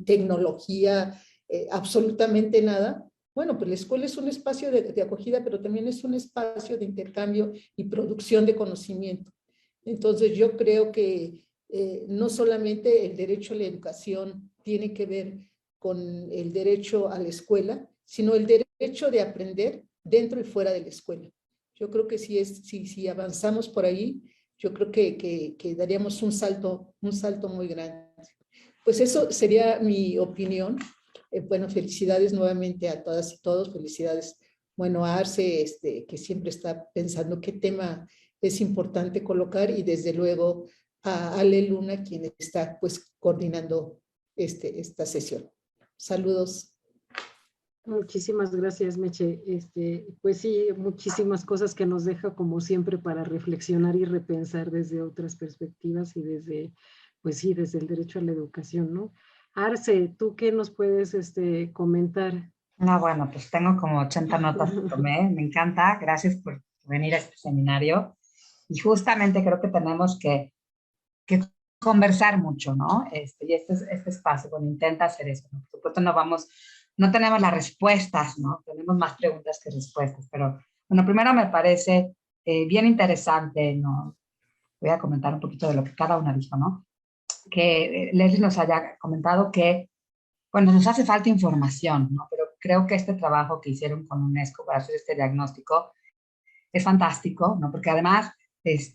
tecnología, absolutamente nada, bueno, pues la escuela es un espacio de acogida, pero también es un espacio de intercambio y producción de conocimiento. Entonces, yo creo que no solamente el derecho a la educación tiene que ver con el derecho a la escuela, sino el derecho de aprender dentro y fuera de la escuela. Yo creo que si avanzamos por ahí, yo creo que daríamos un salto muy grande. Pues eso sería mi opinión. Bueno, felicidades nuevamente a todas y todos, felicidades, bueno, a Arce, que siempre está pensando qué tema es importante colocar, y desde luego a Ale Luna, quien está pues coordinando esta sesión. Saludos. Muchísimas gracias, Meche. Pues sí, muchísimas cosas que nos deja como siempre para reflexionar y repensar desde otras perspectivas y desde, pues sí, desde el derecho a la educación, ¿no? Arce, ¿tú qué nos puedes comentar? No, bueno, pues tengo como 80 notas que tomé. Me encanta. Gracias por venir a este seminario. Y justamente creo que tenemos que conversar mucho, ¿no? Y este espacio, bueno, intenta hacer eso, ¿no? Por supuesto, no tenemos las respuestas, ¿no? Tenemos más preguntas que respuestas, pero, bueno, primero me parece bien interesante, ¿no? Voy a comentar un poquito de lo que cada una dijo, ¿no? Que Leslie nos haya comentado que, bueno, nos hace falta información, ¿no? Pero creo que este trabajo que hicieron con UNESCO para hacer este diagnóstico es fantástico, ¿no? Porque además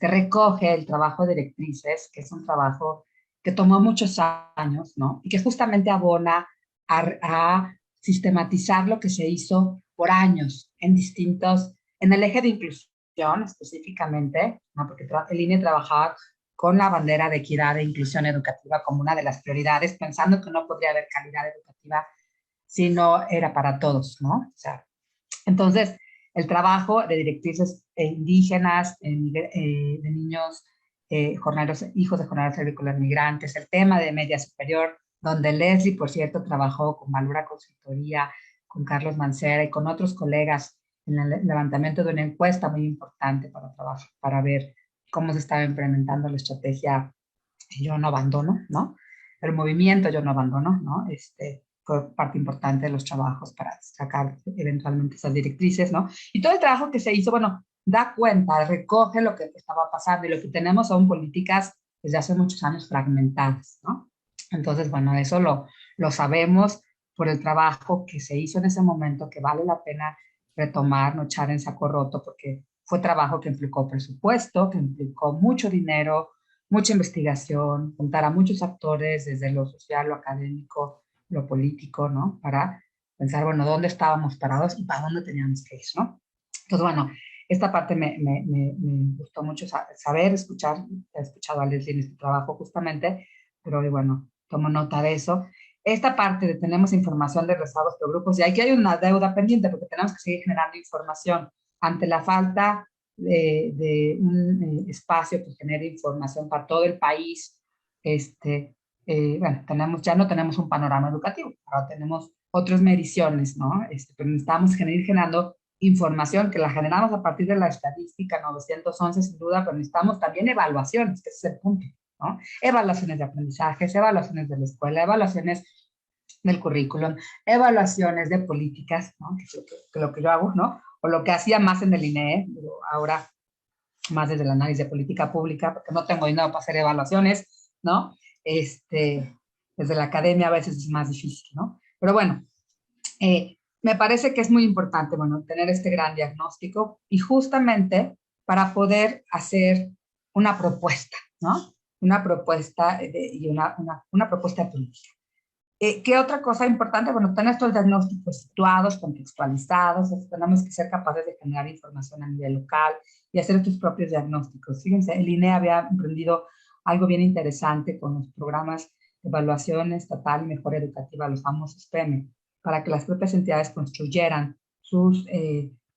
recoge el trabajo de directrices, que es un trabajo que tomó muchos años, ¿no? Y que justamente abona a sistematizar lo que se hizo por años en el eje de inclusión específicamente, ¿no? Porque el INE trabajaba con la bandera de equidad e inclusión educativa como una de las prioridades, pensando que no podría haber calidad educativa si no era para todos, ¿no? O sea, entonces, el trabajo de directrices indígenas, de niños, hijos de jornaleros agrícolas migrantes, el tema de media superior, donde Leslie, por cierto, trabajó con Valura Consultoría, con Carlos Mancera y con otros colegas en el levantamiento de una encuesta muy importante para ver cómo se estaba implementando la estrategia Yo No Abandono, ¿no? El movimiento Yo No Abandono, ¿no? Fue parte importante de los trabajos para sacar eventualmente esas directrices, ¿no? Y todo el trabajo que se hizo, bueno, da cuenta, recoge lo que estaba pasando y lo que tenemos son políticas desde hace muchos años fragmentadas, ¿no? Entonces, bueno, eso lo sabemos por el trabajo que se hizo en ese momento, que vale la pena retomar, no echar en saco roto, porque fue trabajo que implicó presupuesto, que implicó mucho dinero, mucha investigación, juntar a muchos actores desde lo social, lo académico, lo político, ¿no? Para pensar, bueno, dónde estábamos parados y para dónde teníamos que ir, ¿no? Entonces, bueno, esta parte me gustó mucho saber, escuchar, he escuchado a Leslie en este trabajo justamente, pero bueno, tomo nota de eso. Esta parte de tenemos información de rezagos por grupos, y aquí hay una deuda pendiente porque tenemos que seguir generando información ante la falta de un espacio que genere información para todo el país. Bueno, ya no tenemos un panorama educativo, ahora tenemos otras mediciones, ¿no? Pero necesitamos ir generando información que la generamos a partir de la estadística 911 sin duda, pero necesitamos también evaluaciones, que ese es el punto, ¿no? Evaluaciones de aprendizajes, evaluaciones de la escuela, evaluaciones del currículum, evaluaciones de políticas, ¿no? Que es lo que yo hago, ¿no? O lo que hacía más en el INE, pero ahora más desde el análisis de política pública, porque no tengo dinero para hacer evaluaciones, ¿no? Desde la academia a veces es más difícil, ¿no? Pero bueno, me parece que es muy importante, bueno, tener este gran diagnóstico y justamente para poder hacer una propuesta, ¿no? Una propuesta y una propuesta política. ¿Qué otra cosa importante? Bueno, tener estos diagnósticos situados, contextualizados, tenemos que ser capaces de generar información a nivel local y hacer estos propios diagnósticos. Fíjense, el INE había emprendido algo bien interesante con los programas de evaluación estatal y mejora educativa, los famosos PEME, para que las propias entidades construyeran sus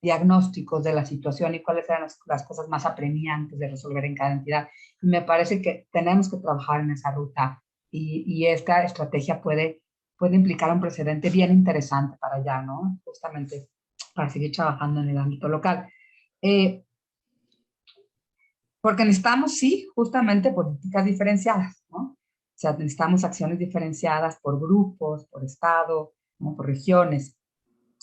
diagnósticos de la situación y cuáles eran las cosas más apremiantes de resolver en cada entidad. Y me parece que tenemos que trabajar en esa ruta y esta estrategia puede implicar un precedente bien interesante para allá, ¿no? Justamente para seguir trabajando en el ámbito local. Porque necesitamos, sí, justamente políticas diferenciadas, ¿no? O sea, necesitamos acciones diferenciadas por grupos, por estado, ¿no? Por regiones.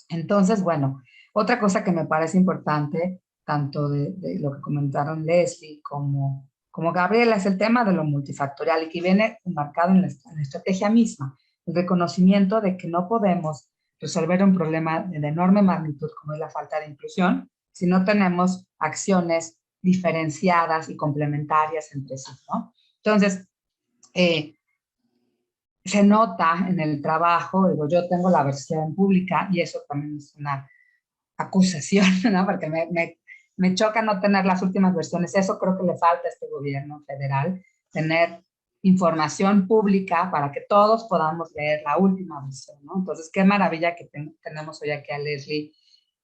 Entonces, bueno, otra cosa que me parece importante, tanto de lo que comentaron Leslie como Gabriela, es el tema de lo multifactorial y que viene marcado en la estrategia misma, el reconocimiento de que no podemos resolver un problema de enorme magnitud como es la falta de inclusión si no tenemos acciones diferenciadas y complementarias entre sí, ¿no? Entonces, se nota en el trabajo, digo, yo tengo la versión pública y eso también es una acusación, ¿no? Porque me choca no tener las últimas versiones. Eso creo que le falta a este gobierno federal, tener información pública para que todos podamos leer la última versión, ¿no? Entonces, qué maravilla que tenemos hoy aquí a Leslie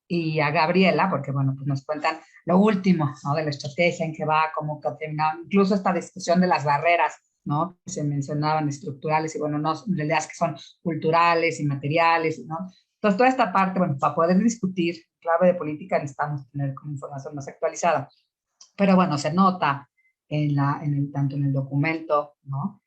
y a Gabriela, porque, bueno, pues nos cuentan lo último, ¿no? De la estrategia, en qué va, cómo que ha terminado, incluso esta discusión de las barreras ¿no? Se mencionaban estructurales y bueno, no, en realidad es que son culturales y materiales, ¿no? Entonces, toda esta parte, bueno, para poder discutir clave de política necesitamos tener como información más actualizada. Pero bueno, se nota tanto en el documento, ¿no?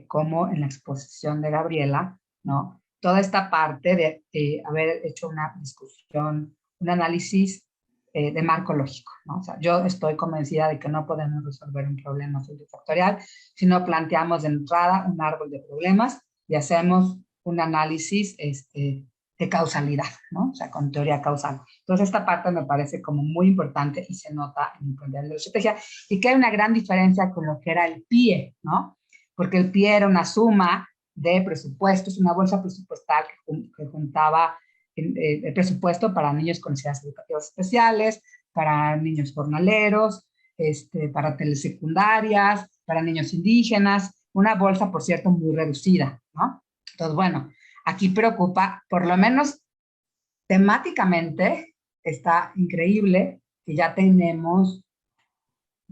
Como en la exposición de Gabriela, ¿no? Toda esta parte de haber hecho una discusión, un análisis de marco lógico, ¿no? O sea, yo estoy convencida de que no podemos resolver un problema multifactorial si no planteamos de entrada un árbol de problemas y hacemos un análisis de causalidad, ¿no? O sea, con teoría causal. Entonces, esta parte me parece como muy importante y se nota en el plan de estrategia y que hay una gran diferencia con lo que era el PIE, ¿no? Porque el PIE era una suma de presupuestos, una bolsa presupuestal que juntaba el presupuesto para niños con necesidades educativas especiales, para niños jornaleros, para telesecundarias, para niños indígenas, una bolsa, por cierto, muy reducida, ¿no? Entonces, bueno, aquí preocupa, por lo menos temáticamente, está increíble que ya tenemos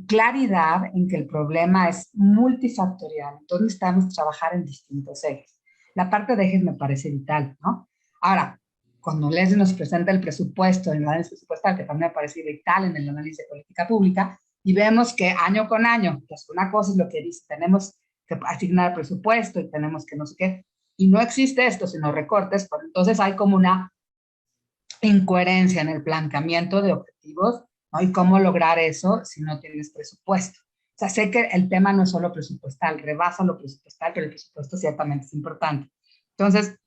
claridad en que el problema es multifactorial, entonces necesitamos trabajar en distintos ejes. La parte de ejes me parece vital, ¿no? Ahora, cuando Leslie nos presenta el presupuesto, el análisis presupuestal, que también me parece vital en el análisis de política pública, y vemos que año con año, pues una cosa es lo que dice, tenemos que asignar presupuesto y tenemos que no sé qué, y no existe esto, sino recortes, pues entonces hay como una incoherencia en el planteamiento de objetivos, ¿no? Y cómo lograr eso si no tienes presupuesto. O sea, sé que el tema no es solo presupuestal, rebasa lo presupuestal, pero el presupuesto ciertamente es importante. Entonces,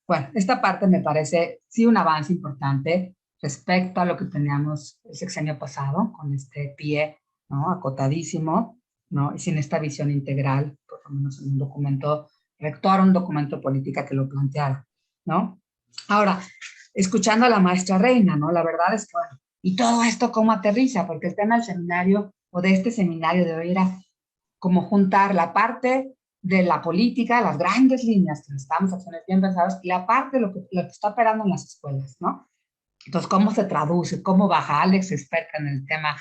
bueno, esta parte me parece sí un avance importante respecto a lo que teníamos el sexenio pasado, con este pie, ¿no? Acotadísimo, ¿no? Y sin esta visión integral, por lo menos en un documento rector, un documento política que lo planteara, ¿no? Ahora, escuchando a la maestra Reina, ¿no? La verdad es que, bueno, ¿y todo esto cómo aterriza? Porque el tema del seminario, o de este seminario de hoy, era como juntar la parte de la política, las grandes líneas que necesitamos, acciones bien pensadas, y la parte de lo que está operando en las escuelas, ¿no? Entonces, ¿cómo se traduce? ¿Cómo baja? Alex, experta en el tema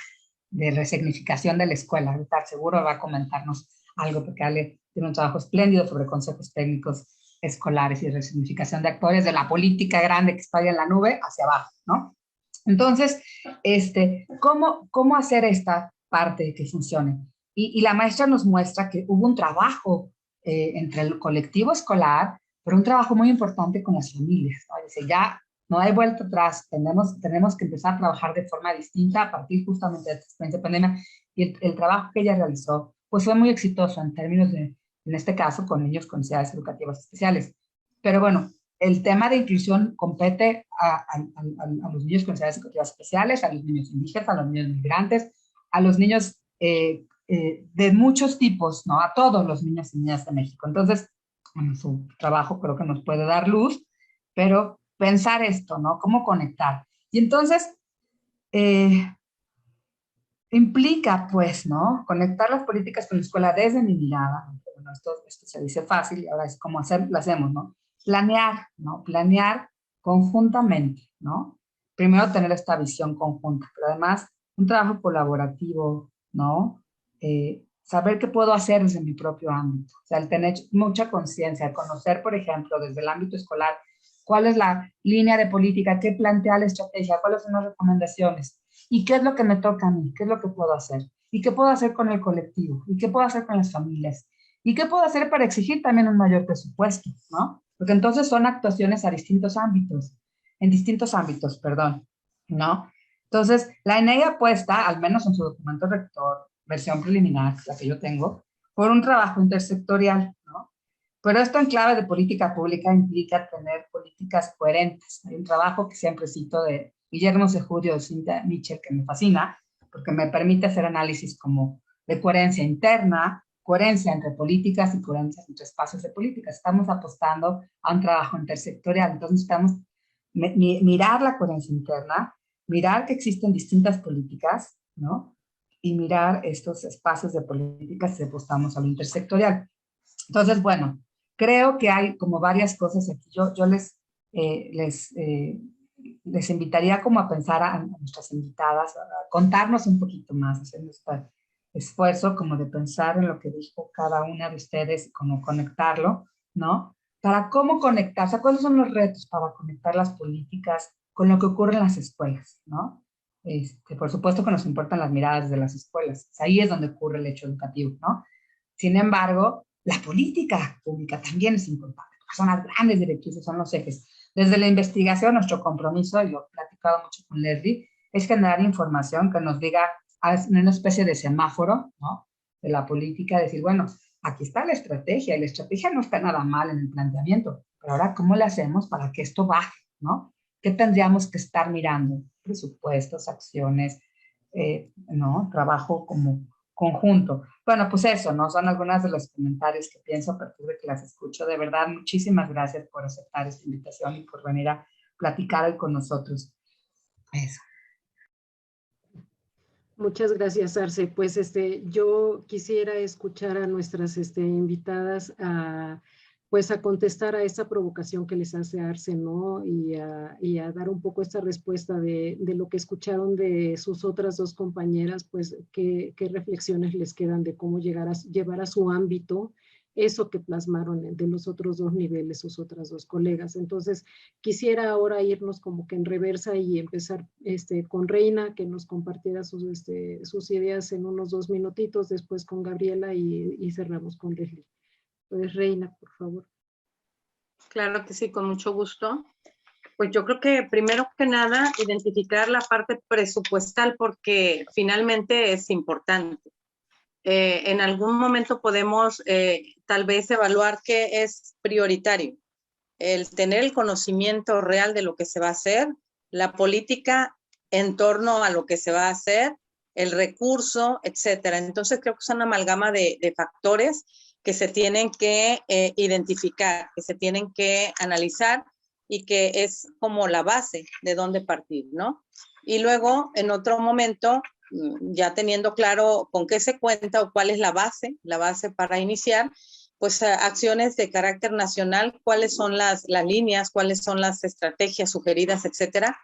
de resignificación de la escuela. Ahorita seguro va a comentarnos algo, porque Ale tiene un trabajo espléndido sobre consejos técnicos escolares y resignificación de actores de la política grande que está ahí en la nube hacia abajo, ¿no? Entonces, ¿cómo hacer esta parte que funcione? Y la maestra nos muestra que hubo un trabajo entre el colectivo escolar, pero un trabajo muy importante con las familias, ¿no? Dice, ya no hay vuelta atrás, tenemos que empezar a trabajar de forma distinta a partir justamente de esta experiencia de pandemia, y el trabajo que ella realizó pues fue muy exitoso en términos de, en este caso, con niños con necesidades educativas especiales. Pero bueno, el tema de inclusión compete a los niños con necesidades educativas especiales, a los niños indígenas, a los niños migrantes, a los niños de muchos tipos, ¿no? A todos los niños y niñas de México. Entonces, bueno, su trabajo creo que nos puede dar luz, pero pensar esto, ¿no? ¿Cómo conectar? Y entonces, implica, pues, ¿no? Conectar las políticas con la escuela desde mi mirada. Bueno, esto se dice fácil y ahora es como lo hacemos, ¿no? Planear, ¿no? Planear conjuntamente, ¿no? Primero tener esta visión conjunta, pero además un trabajo colaborativo, ¿no? Saber qué puedo hacer desde mi propio ámbito. O sea, el tener mucha conciencia, el conocer, por ejemplo, desde el ámbito escolar, cuál es la línea de política, qué plantea la estrategia, cuáles son las recomendaciones, y qué es lo que me toca a mí, qué es lo que puedo hacer, y qué puedo hacer con el colectivo, y qué puedo hacer con las familias, y qué puedo hacer para exigir también un mayor presupuesto, ¿no? Porque entonces son actuaciones a distintos ámbitos, en distintos ámbitos, perdón, ¿no? Entonces, la ENEI apuesta, al menos en su documento rector, versión preliminar, la que yo tengo, por un trabajo intersectorial, ¿no? Pero esto en clave de política pública implica tener políticas coherentes. Hay un trabajo que siempre cito de Guillermo Sejudio, Cynthia Mitchell, que me fascina, porque me permite hacer análisis como de coherencia interna, coherencia entre políticas y coherencia entre espacios de políticas. Estamos apostando a un trabajo intersectorial, entonces necesitamos mirar la coherencia interna, mirar que existen distintas políticas, ¿no? Y mirar estos espacios de políticas si apostamos a lo intersectorial. Entonces, bueno, creo que hay como varias cosas aquí. Yo les invitaría como a pensar a nuestras invitadas, a contarnos un poquito más, hacer esfuerzo como de pensar en lo que dijo cada una de ustedes y cómo conectarlo, ¿no? Para cómo conectar, o sea, cuáles son los retos para conectar las políticas con lo que ocurre en las escuelas, ¿no? Por supuesto que nos importan las miradas de las escuelas, ahí es donde ocurre el hecho educativo, ¿no? Sin embargo, la política pública también es importante, porque son las grandes directrices, son los ejes. Desde la investigación, nuestro compromiso, y lo he platicado mucho con Leslie, es generar información que nos diga, en una especie de semáforo, ¿no? De la política, decir, bueno, aquí está la estrategia, y la estrategia no está nada mal en el planteamiento, pero ahora, ¿cómo le hacemos para que esto baje, ¿no? ¿Qué tendríamos que estar mirando? Presupuestos, acciones, ¿no? Trabajo como conjunto. Bueno, pues eso, ¿no? Son algunos de los comentarios que pienso a partir de que las escucho. De verdad, muchísimas gracias por aceptar esta invitación y por venir a platicar hoy con nosotros. Eso. Muchas gracias, Arce. Pues yo quisiera escuchar a nuestras invitadas pues a contestar a esta provocación que les hace Arce, ¿no? Y a dar un poco esta respuesta de lo que escucharon de sus otras dos compañeras, pues qué reflexiones les quedan de cómo llevar a su ámbito eso que plasmaron de los otros dos niveles, sus otras dos colegas. Entonces, quisiera ahora irnos como que en reversa y empezar con Reina, que nos compartiera sus ideas en unos 2 minutitos, después con Gabriela y cerramos con Leslie. Entonces, Reina, por favor. Claro que sí, con mucho gusto. Pues yo creo que primero que nada, identificar la parte presupuestal porque finalmente es importante. En algún momento podemos tal vez evaluar qué es prioritario. El tener el conocimiento real de lo que se va a hacer, la política en torno a lo que se va a hacer, el recurso, etcétera. Entonces creo que es una amalgama de factores que se tienen que identificar, que se tienen que analizar y que es como la base de dónde partir, ¿no? Y luego, en otro momento, ya teniendo claro con qué se cuenta o cuál es la base para iniciar, pues acciones de carácter nacional, cuáles son las líneas, cuáles son las estrategias sugeridas, etcétera,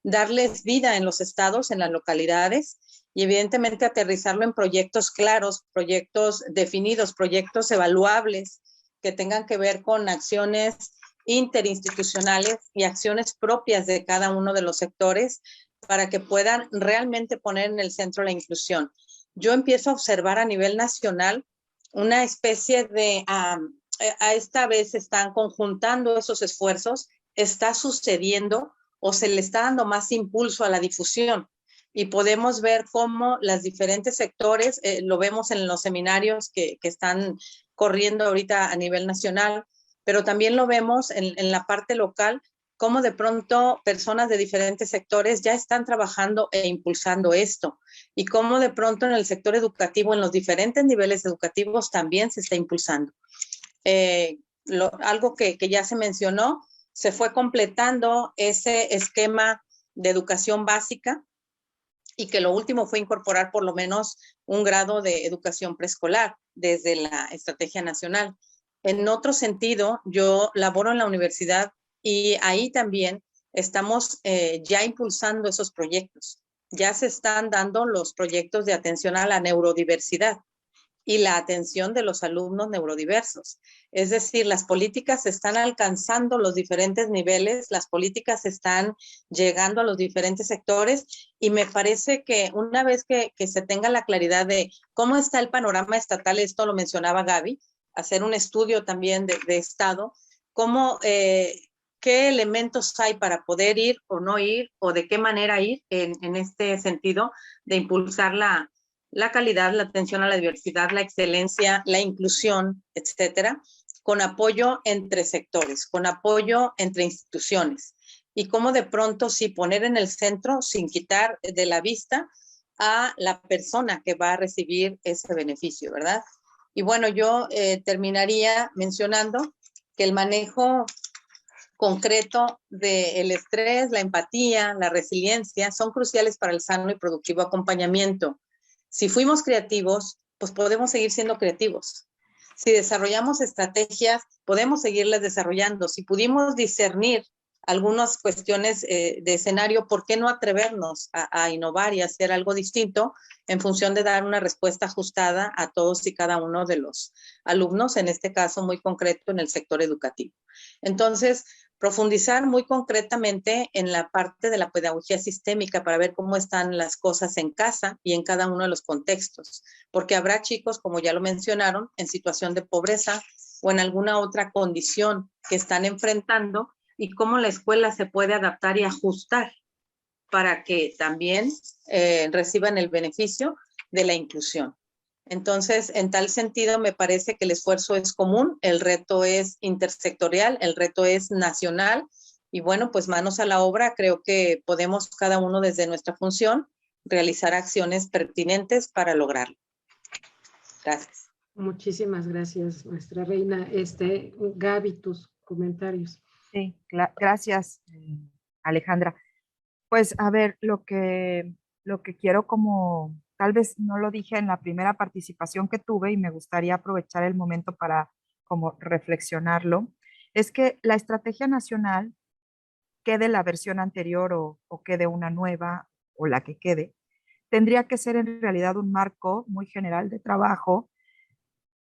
darles vida en los estados, en las localidades y evidentemente aterrizarlo en proyectos claros, proyectos definidos, proyectos evaluables que tengan que ver con acciones interinstitucionales y acciones propias de cada uno de los sectores para que puedan realmente poner en el centro la inclusión. Yo empiezo a observar a nivel nacional una especie de, a esta vez se están conjuntando esos esfuerzos, está sucediendo o se le está dando más impulso a la difusión y podemos ver cómo los diferentes sectores, lo vemos en los seminarios que están corriendo ahorita a nivel nacional, pero también lo vemos en la parte local, cómo de pronto personas de diferentes sectores ya están trabajando e impulsando esto y cómo de pronto en el sector educativo, en los diferentes niveles educativos también se está impulsando. Algo que ya se mencionó, se fue completando ese esquema de educación básica y que lo último fue incorporar por lo menos un grado de educación preescolar desde la Estrategia Nacional. En otro sentido, yo laboro en la universidad y ahí también estamos ya impulsando esos proyectos. Ya se están dando los proyectos de atención a la neurodiversidad y la atención de los alumnos neurodiversos. Es decir, las políticas están alcanzando los diferentes niveles, las políticas están llegando a los diferentes sectores y me parece que una vez que se tenga la claridad de cómo está el panorama estatal, esto lo mencionaba Gaby, hacer un estudio también de Estado, cómo, qué elementos hay para poder ir o no ir o de qué manera ir en este sentido de impulsar la calidad, la atención a la diversidad, la excelencia, la inclusión, etcétera, con apoyo entre sectores, con apoyo entre instituciones y cómo de pronto sí poner en el centro sin quitar de la vista a la persona que va a recibir ese beneficio, ¿verdad? Y bueno, yo terminaría mencionando que el manejo concreto del estrés, la empatía, la resiliencia son cruciales para el sano y productivo acompañamiento. Si fuimos creativos, pues podemos seguir siendo creativos. Si desarrollamos estrategias, podemos seguirlas desarrollando. Si pudimos discernir algunas cuestiones de escenario, ¿por qué no atrevernos a innovar y hacer algo distinto en función de dar una respuesta ajustada a todos y cada uno de los alumnos, en este caso muy concreto en el sector educativo? Entonces, profundizar muy concretamente en la parte de la pedagogía sistémica para ver cómo están las cosas en casa y en cada uno de los contextos, porque habrá chicos, como ya lo mencionaron, en situación de pobreza o en alguna otra condición que están enfrentando, y cómo la escuela se puede adaptar y ajustar para que también reciban el beneficio de la inclusión. Entonces, en tal sentido, me parece que el esfuerzo es común, el reto es intersectorial, el reto es nacional, y bueno, pues manos a la obra, creo que podemos cada uno desde nuestra función realizar acciones pertinentes para lograrlo. Gracias. Muchísimas gracias, maestra Reina. Gaby, tus comentarios. Sí, gracias, Alejandra. Pues a ver, lo que quiero, como tal vez no lo dije en la primera participación que tuve y me gustaría aprovechar el momento para como reflexionarlo, es que la estrategia nacional, quede la versión anterior o quede una nueva o la que quede, tendría que ser en realidad un marco muy general de trabajo,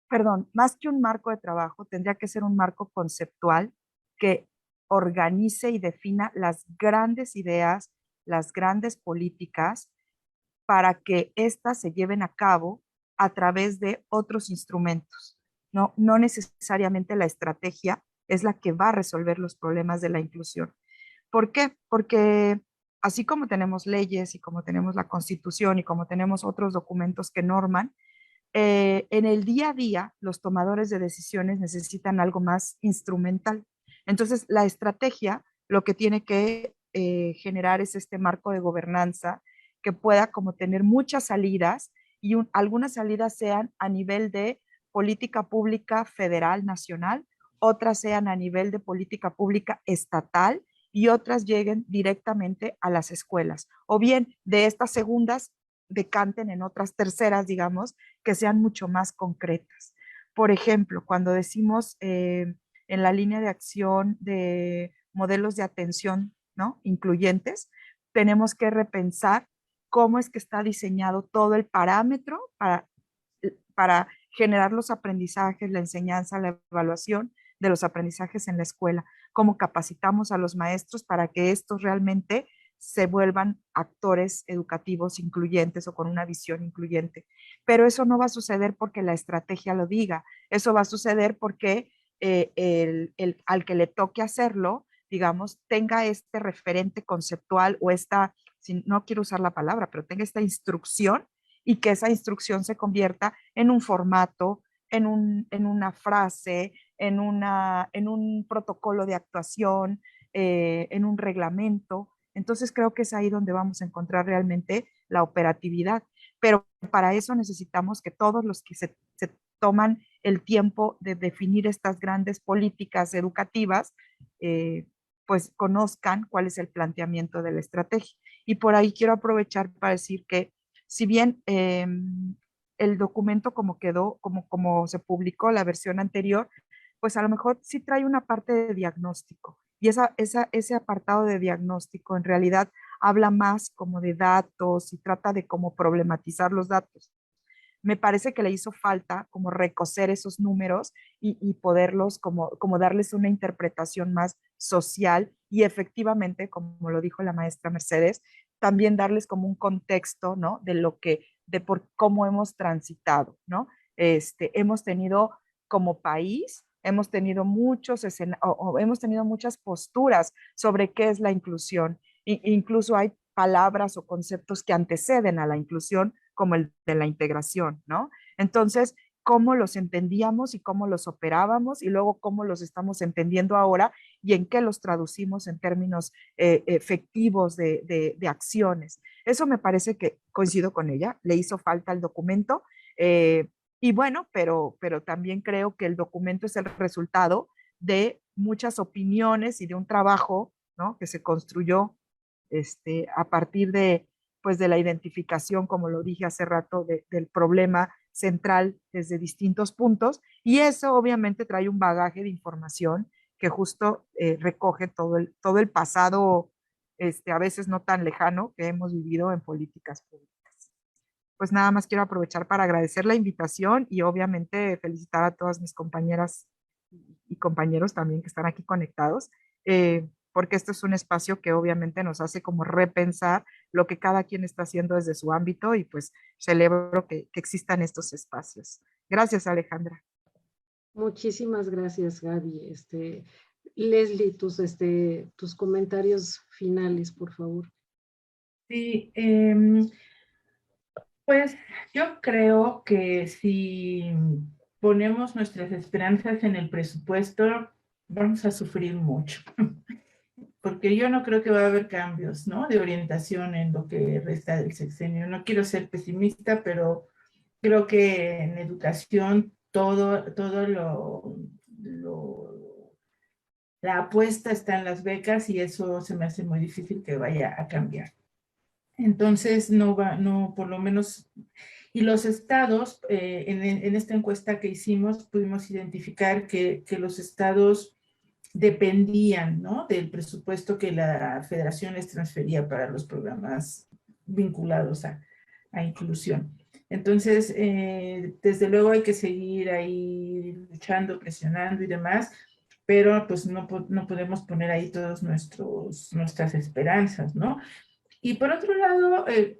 perdón, más que un marco de trabajo, tendría que ser un marco conceptual que organice y defina las grandes ideas, las grandes políticas, para que éstas se lleven a cabo a través de otros instrumentos. No necesariamente la estrategia es la que va a resolver los problemas de la inclusión. ¿Por qué? Porque así como tenemos leyes y como tenemos la Constitución y como tenemos otros documentos que norman, en el día a día los tomadores de decisiones necesitan algo más instrumental. Entonces, la estrategia lo que tiene que generar es este marco de gobernanza que pueda como tener muchas salidas y algunas salidas sean a nivel de política pública federal, nacional, otras sean a nivel de política pública estatal y otras lleguen directamente a las escuelas. O bien de estas segundas decanten en otras terceras, digamos, que sean mucho más concretas. Por ejemplo, cuando decimos en la línea de acción de modelos de atención, ¿no?, incluyentes, tenemos que repensar cómo es que está diseñado todo el parámetro para generar los aprendizajes, la enseñanza, la evaluación de los aprendizajes en la escuela, cómo capacitamos a los maestros para que estos realmente se vuelvan actores educativos incluyentes o con una visión incluyente. Pero eso no va a suceder porque la estrategia lo diga, eso va a suceder porque al que le toque hacerlo, digamos, tenga este referente conceptual o esta, no quiero usar la palabra, pero tenga esta instrucción y que esa instrucción se convierta en un formato, en una frase, en un protocolo de actuación, en un reglamento. Entonces creo que es ahí donde vamos a encontrar realmente la operatividad. Pero para eso necesitamos que todos los que se toman el tiempo de definir estas grandes políticas educativas, pues conozcan cuál es el planteamiento de la estrategia. Y por ahí quiero aprovechar para decir que si bien el documento como quedó, como se publicó la versión anterior, pues a lo mejor sí trae una parte de diagnóstico. Y ese apartado de diagnóstico en realidad habla más como de datos y trata de cómo problematizar los datos. Me parece que le hizo falta como recocer esos números y poderlos como darles una interpretación más social y efectivamente, como lo dijo la maestra Mercedes, también darles como un contexto, ¿no?, de por cómo hemos transitado, ¿no? Hemos tenido como país, hemos tenido hemos tenido muchas posturas sobre qué es la inclusión. Incluso hay palabras o conceptos que anteceden a la inclusión, como el de la integración, ¿no? Entonces, cómo los entendíamos y cómo los operábamos y luego cómo los estamos entendiendo ahora y en qué los traducimos en términos efectivos de acciones. Eso me parece que coincido con ella, le hizo falta el documento y bueno, pero también creo que el documento es el resultado de muchas opiniones y de un trabajo, ¿no?, que se construyó a partir de, pues, de la identificación, como lo dije hace rato, del problema central desde distintos puntos, y eso obviamente trae un bagaje de información que justo recoge todo el pasado, a veces no tan lejano, que hemos vivido en políticas públicas. Pues nada más quiero aprovechar para agradecer la invitación y obviamente felicitar a todas mis compañeras y compañeros también que están aquí conectados, porque esto es un espacio que obviamente nos hace como repensar lo que cada quien está haciendo desde su ámbito y pues celebro que existan estos espacios. Gracias, Alejandra. Muchísimas gracias, Gaby. Leslie, tus comentarios finales, por favor. Sí, pues yo creo que si ponemos nuestras esperanzas en el presupuesto, vamos a sufrir mucho. Porque yo no creo que va a haber cambios, ¿no?, de orientación en lo que resta del sexenio. No quiero ser pesimista, pero creo que en educación la apuesta está en las becas y eso se me hace muy difícil que vaya a cambiar. Entonces, por lo menos, y los estados, en esta encuesta que hicimos, pudimos identificar que los estados dependían, ¿no?, del presupuesto que la federación les transfería para los programas vinculados a inclusión. Entonces, desde luego hay que seguir ahí luchando, presionando y demás, pero pues no podemos poner ahí todas nuestras esperanzas, ¿no? Y por otro lado, pues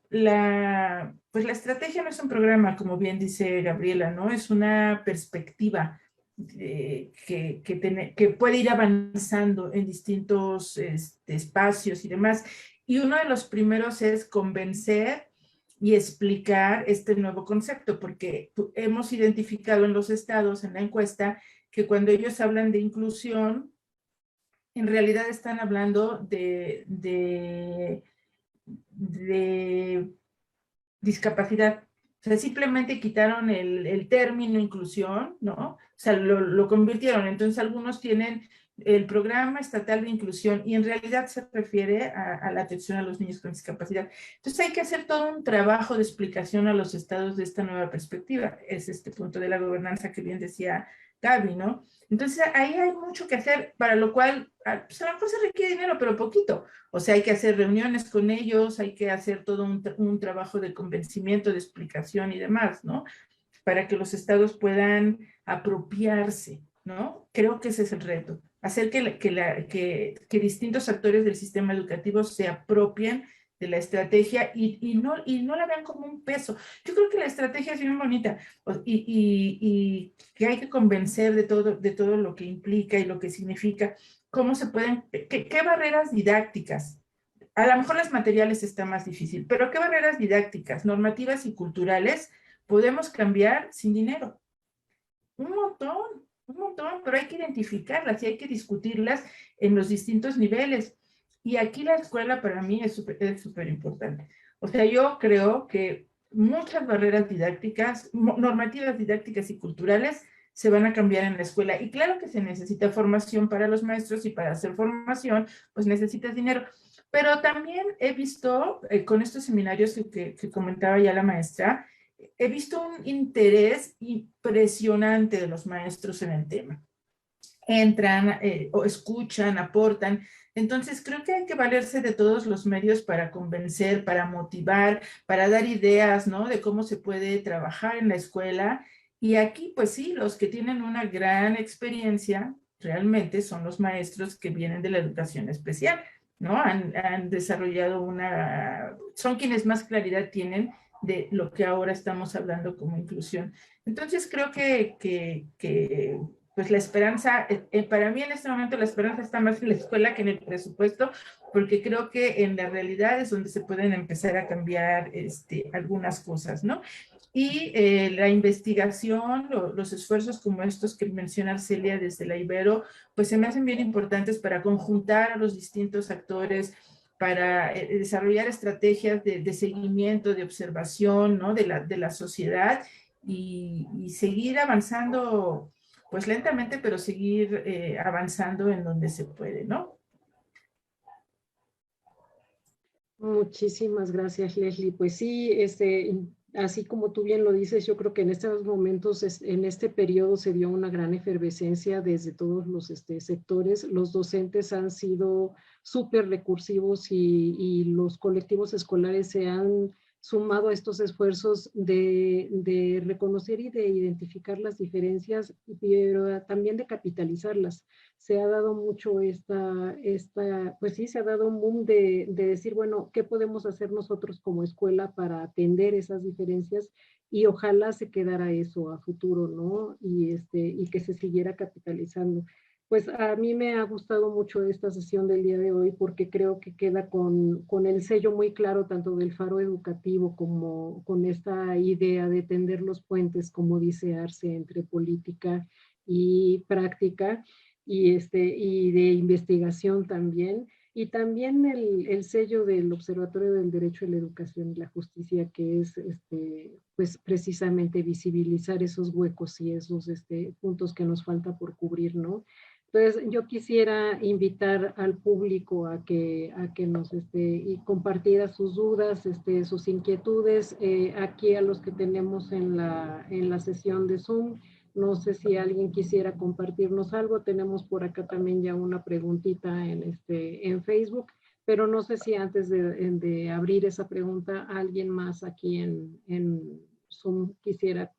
la estrategia no es un programa, como bien dice Gabriela, ¿no? Es una perspectiva que puede ir avanzando en distintos espacios y demás. Y uno de los primeros es convencer y explicar este nuevo concepto, porque hemos identificado en los estados, en la encuesta, que cuando ellos hablan de inclusión, en realidad están hablando de discapacidad. O sea, simplemente quitaron el término inclusión, ¿no? O sea, lo convirtieron. Entonces, algunos tienen el programa estatal de inclusión y en realidad se refiere a la atención a los niños con discapacidad. Entonces, hay que hacer todo un trabajo de explicación a los estados de esta nueva perspectiva. Es este punto de la gobernanza que bien decía Gaby, ¿no? Entonces, ahí hay mucho que hacer, para lo cual, pues a lo mejor se requiere dinero, pero poquito. O sea, hay que hacer reuniones con ellos, hay que hacer todo un trabajo de convencimiento, de explicación y demás, ¿no? Para que los estados puedan apropiarse, ¿no? Creo que ese es el reto. Hacer que distintos actores del sistema educativo se apropien de la estrategia y no la vean como un peso. Yo creo que la estrategia es bien bonita y que hay que convencer de todo lo que implica y lo que significa, cómo se pueden, qué barreras didácticas. A lo mejor las materiales está más difícil, pero qué barreras didácticas, normativas y culturales podemos cambiar sin dinero. Un montón, pero hay que identificarlas y hay que discutirlas en los distintos niveles. Y aquí la escuela para mí es súper importante. O sea, yo creo que muchas barreras didácticas, normativas didácticas y culturales se van a cambiar en la escuela. Y claro que se necesita formación para los maestros y para hacer formación, pues necesitas dinero. Pero también he visto, con estos seminarios que comentaba ya la maestra, he visto un interés impresionante de los maestros en el tema. Entran o escuchan, aportan. Entonces creo que hay que valerse de todos los medios para convencer, para motivar, para dar ideas, ¿no?, de cómo se puede trabajar en la escuela. Y aquí, pues sí, los que tienen una gran experiencia realmente son los maestros que vienen de la educación especial, ¿no? Han desarrollado son quienes más claridad tienen de lo que ahora estamos hablando como inclusión. Entonces creo que pues la esperanza, para mí en este momento la esperanza está más en la escuela que en el presupuesto, porque creo que en la realidad es donde se pueden empezar a cambiar algunas cosas, ¿no? Y la investigación, los esfuerzos como estos que menciona Arcelia desde la Ibero, pues se me hacen bien importantes para conjuntar a los distintos actores, para desarrollar estrategias de seguimiento, de observación, ¿no?, de la sociedad y seguir avanzando, pues lentamente, pero seguir avanzando en donde se puede, ¿no? Muchísimas gracias, Leslie. Pues sí, así como tú bien lo dices, yo creo que en estos momentos, en este periodo se dio una gran efervescencia desde todos los sectores. Los docentes han sido súper recursivos y los colectivos escolares se han sumado a estos esfuerzos de reconocer y de identificar las diferencias, pero también de capitalizarlas. Se ha dado mucho pues sí, se ha dado un boom de decir, bueno, ¿qué podemos hacer nosotros como escuela para atender esas diferencias? Y ojalá se quedara eso a futuro, ¿no? Y que se siguiera capitalizando. Pues a mí me ha gustado mucho esta sesión del día de hoy porque creo que queda con el sello muy claro tanto del Faro Educativo como con esta idea de tender los puentes, como dice Arce, entre política y práctica y de investigación también. Y también el sello del Observatorio del Derecho a la Educación y la Justicia, que es pues precisamente visibilizar esos huecos y esos puntos que nos falta por cubrir, ¿no? Entonces, yo quisiera invitar al público a que nos y compartiera sus dudas, sus inquietudes, aquí a los que tenemos en la sesión de Zoom. No sé si alguien quisiera compartirnos algo. Tenemos por acá también ya una preguntita en Facebook, pero no sé si antes de abrir esa pregunta, alguien más aquí en Zoom quisiera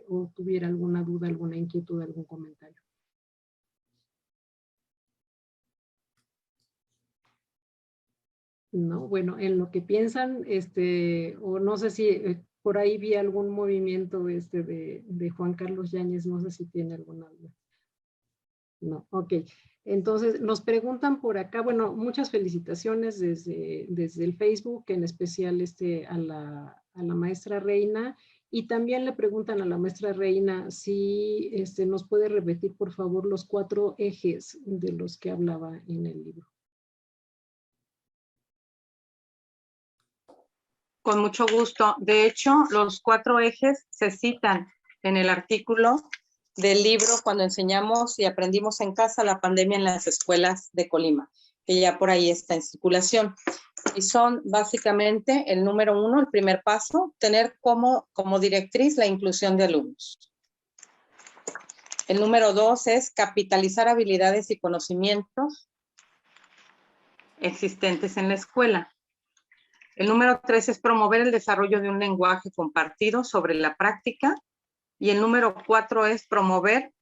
o tuviera alguna duda, alguna inquietud, algún comentario. No, bueno, en lo que piensan, o no sé si por ahí vi algún movimiento de Juan Carlos Yáñez, no sé si tiene alguna duda. No, ok. Entonces, nos preguntan por acá, bueno, muchas felicitaciones desde el Facebook, en especial a la maestra Reina, y también le preguntan a la maestra Reina si nos puede repetir, por favor, los 4 ejes de los que hablaba en el libro. Con mucho gusto. De hecho, los 4 ejes se citan en el artículo del libro Cuando enseñamos y aprendimos en casa, la pandemia en las escuelas de Colima, que ya por ahí está en circulación. Y son básicamente el número 1, el primer paso, tener como directriz la inclusión de alumnos. El número 2 es capitalizar habilidades y conocimientos existentes en la escuela. El número 3 es promover el desarrollo de un lenguaje compartido sobre la práctica. Y el número 4 es promover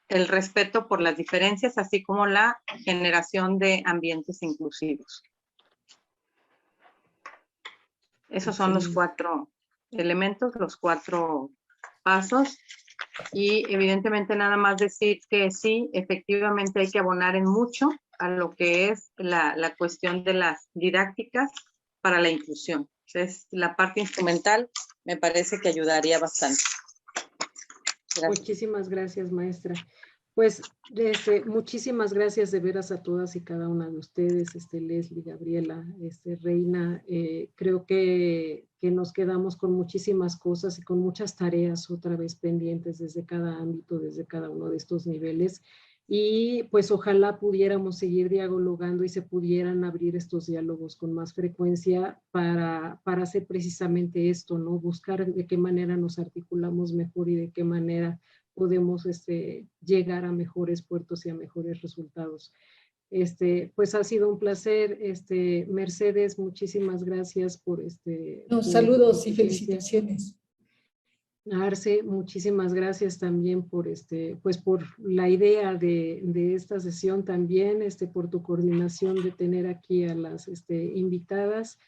el respeto por las diferencias, así como la generación de ambientes inclusivos. Esos son los 4 elementos, los 4 pasos. Y evidentemente nada más decir que sí, efectivamente hay que abonar en mucho a lo que es la cuestión de las didácticas para la inclusión. Entonces, la parte instrumental me parece que ayudaría bastante. Gracias. Muchísimas gracias, maestra. Pues muchísimas gracias de veras a todas y cada una de ustedes, Leslie, Gabriela, Reina. Creo que nos quedamos con muchísimas cosas y con muchas tareas otra vez pendientes desde cada ámbito, desde cada uno de estos niveles. Y pues ojalá pudiéramos seguir dialogando y se pudieran abrir estos diálogos con más frecuencia para hacer precisamente esto, ¿no? Buscar de qué manera nos articulamos mejor y de qué manera podemos llegar a mejores puertos y a mejores resultados. Pues ha sido un placer. Mercedes, muchísimas gracias por saludos y felicitaciones. Arce, muchísimas gracias también por pues por la idea de esta sesión también, por tu coordinación de tener aquí a las invitadas.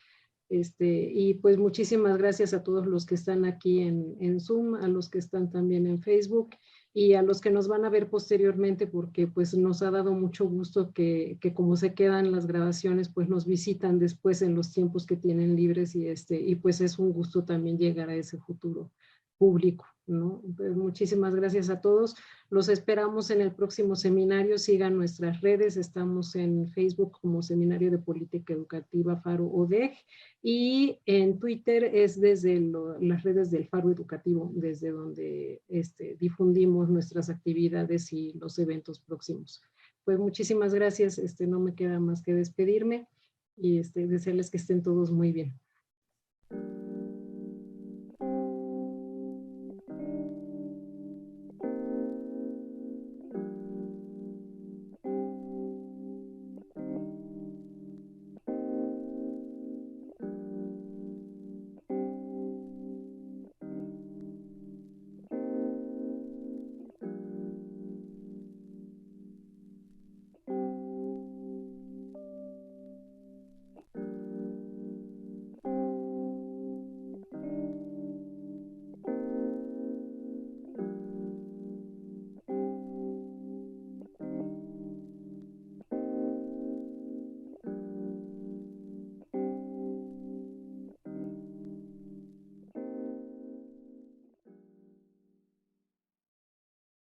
Y pues muchísimas gracias a todos los que están aquí en Zoom, a los que están también en Facebook y a los que nos van a ver posteriormente, porque pues nos ha dado mucho gusto que como se quedan las grabaciones, pues nos visitan después en los tiempos que tienen libres y pues es un gusto también llegar a ese futuro público, ¿no? Entonces, muchísimas gracias a todos. Los esperamos en el próximo seminario. Sigan nuestras redes. Estamos en Facebook como Seminario de Política Educativa Faro ODEG y en Twitter es desde las redes del Faro Educativo, desde donde difundimos nuestras actividades y los eventos próximos. Pues muchísimas gracias. No me queda más que despedirme y desearles que estén todos muy bien.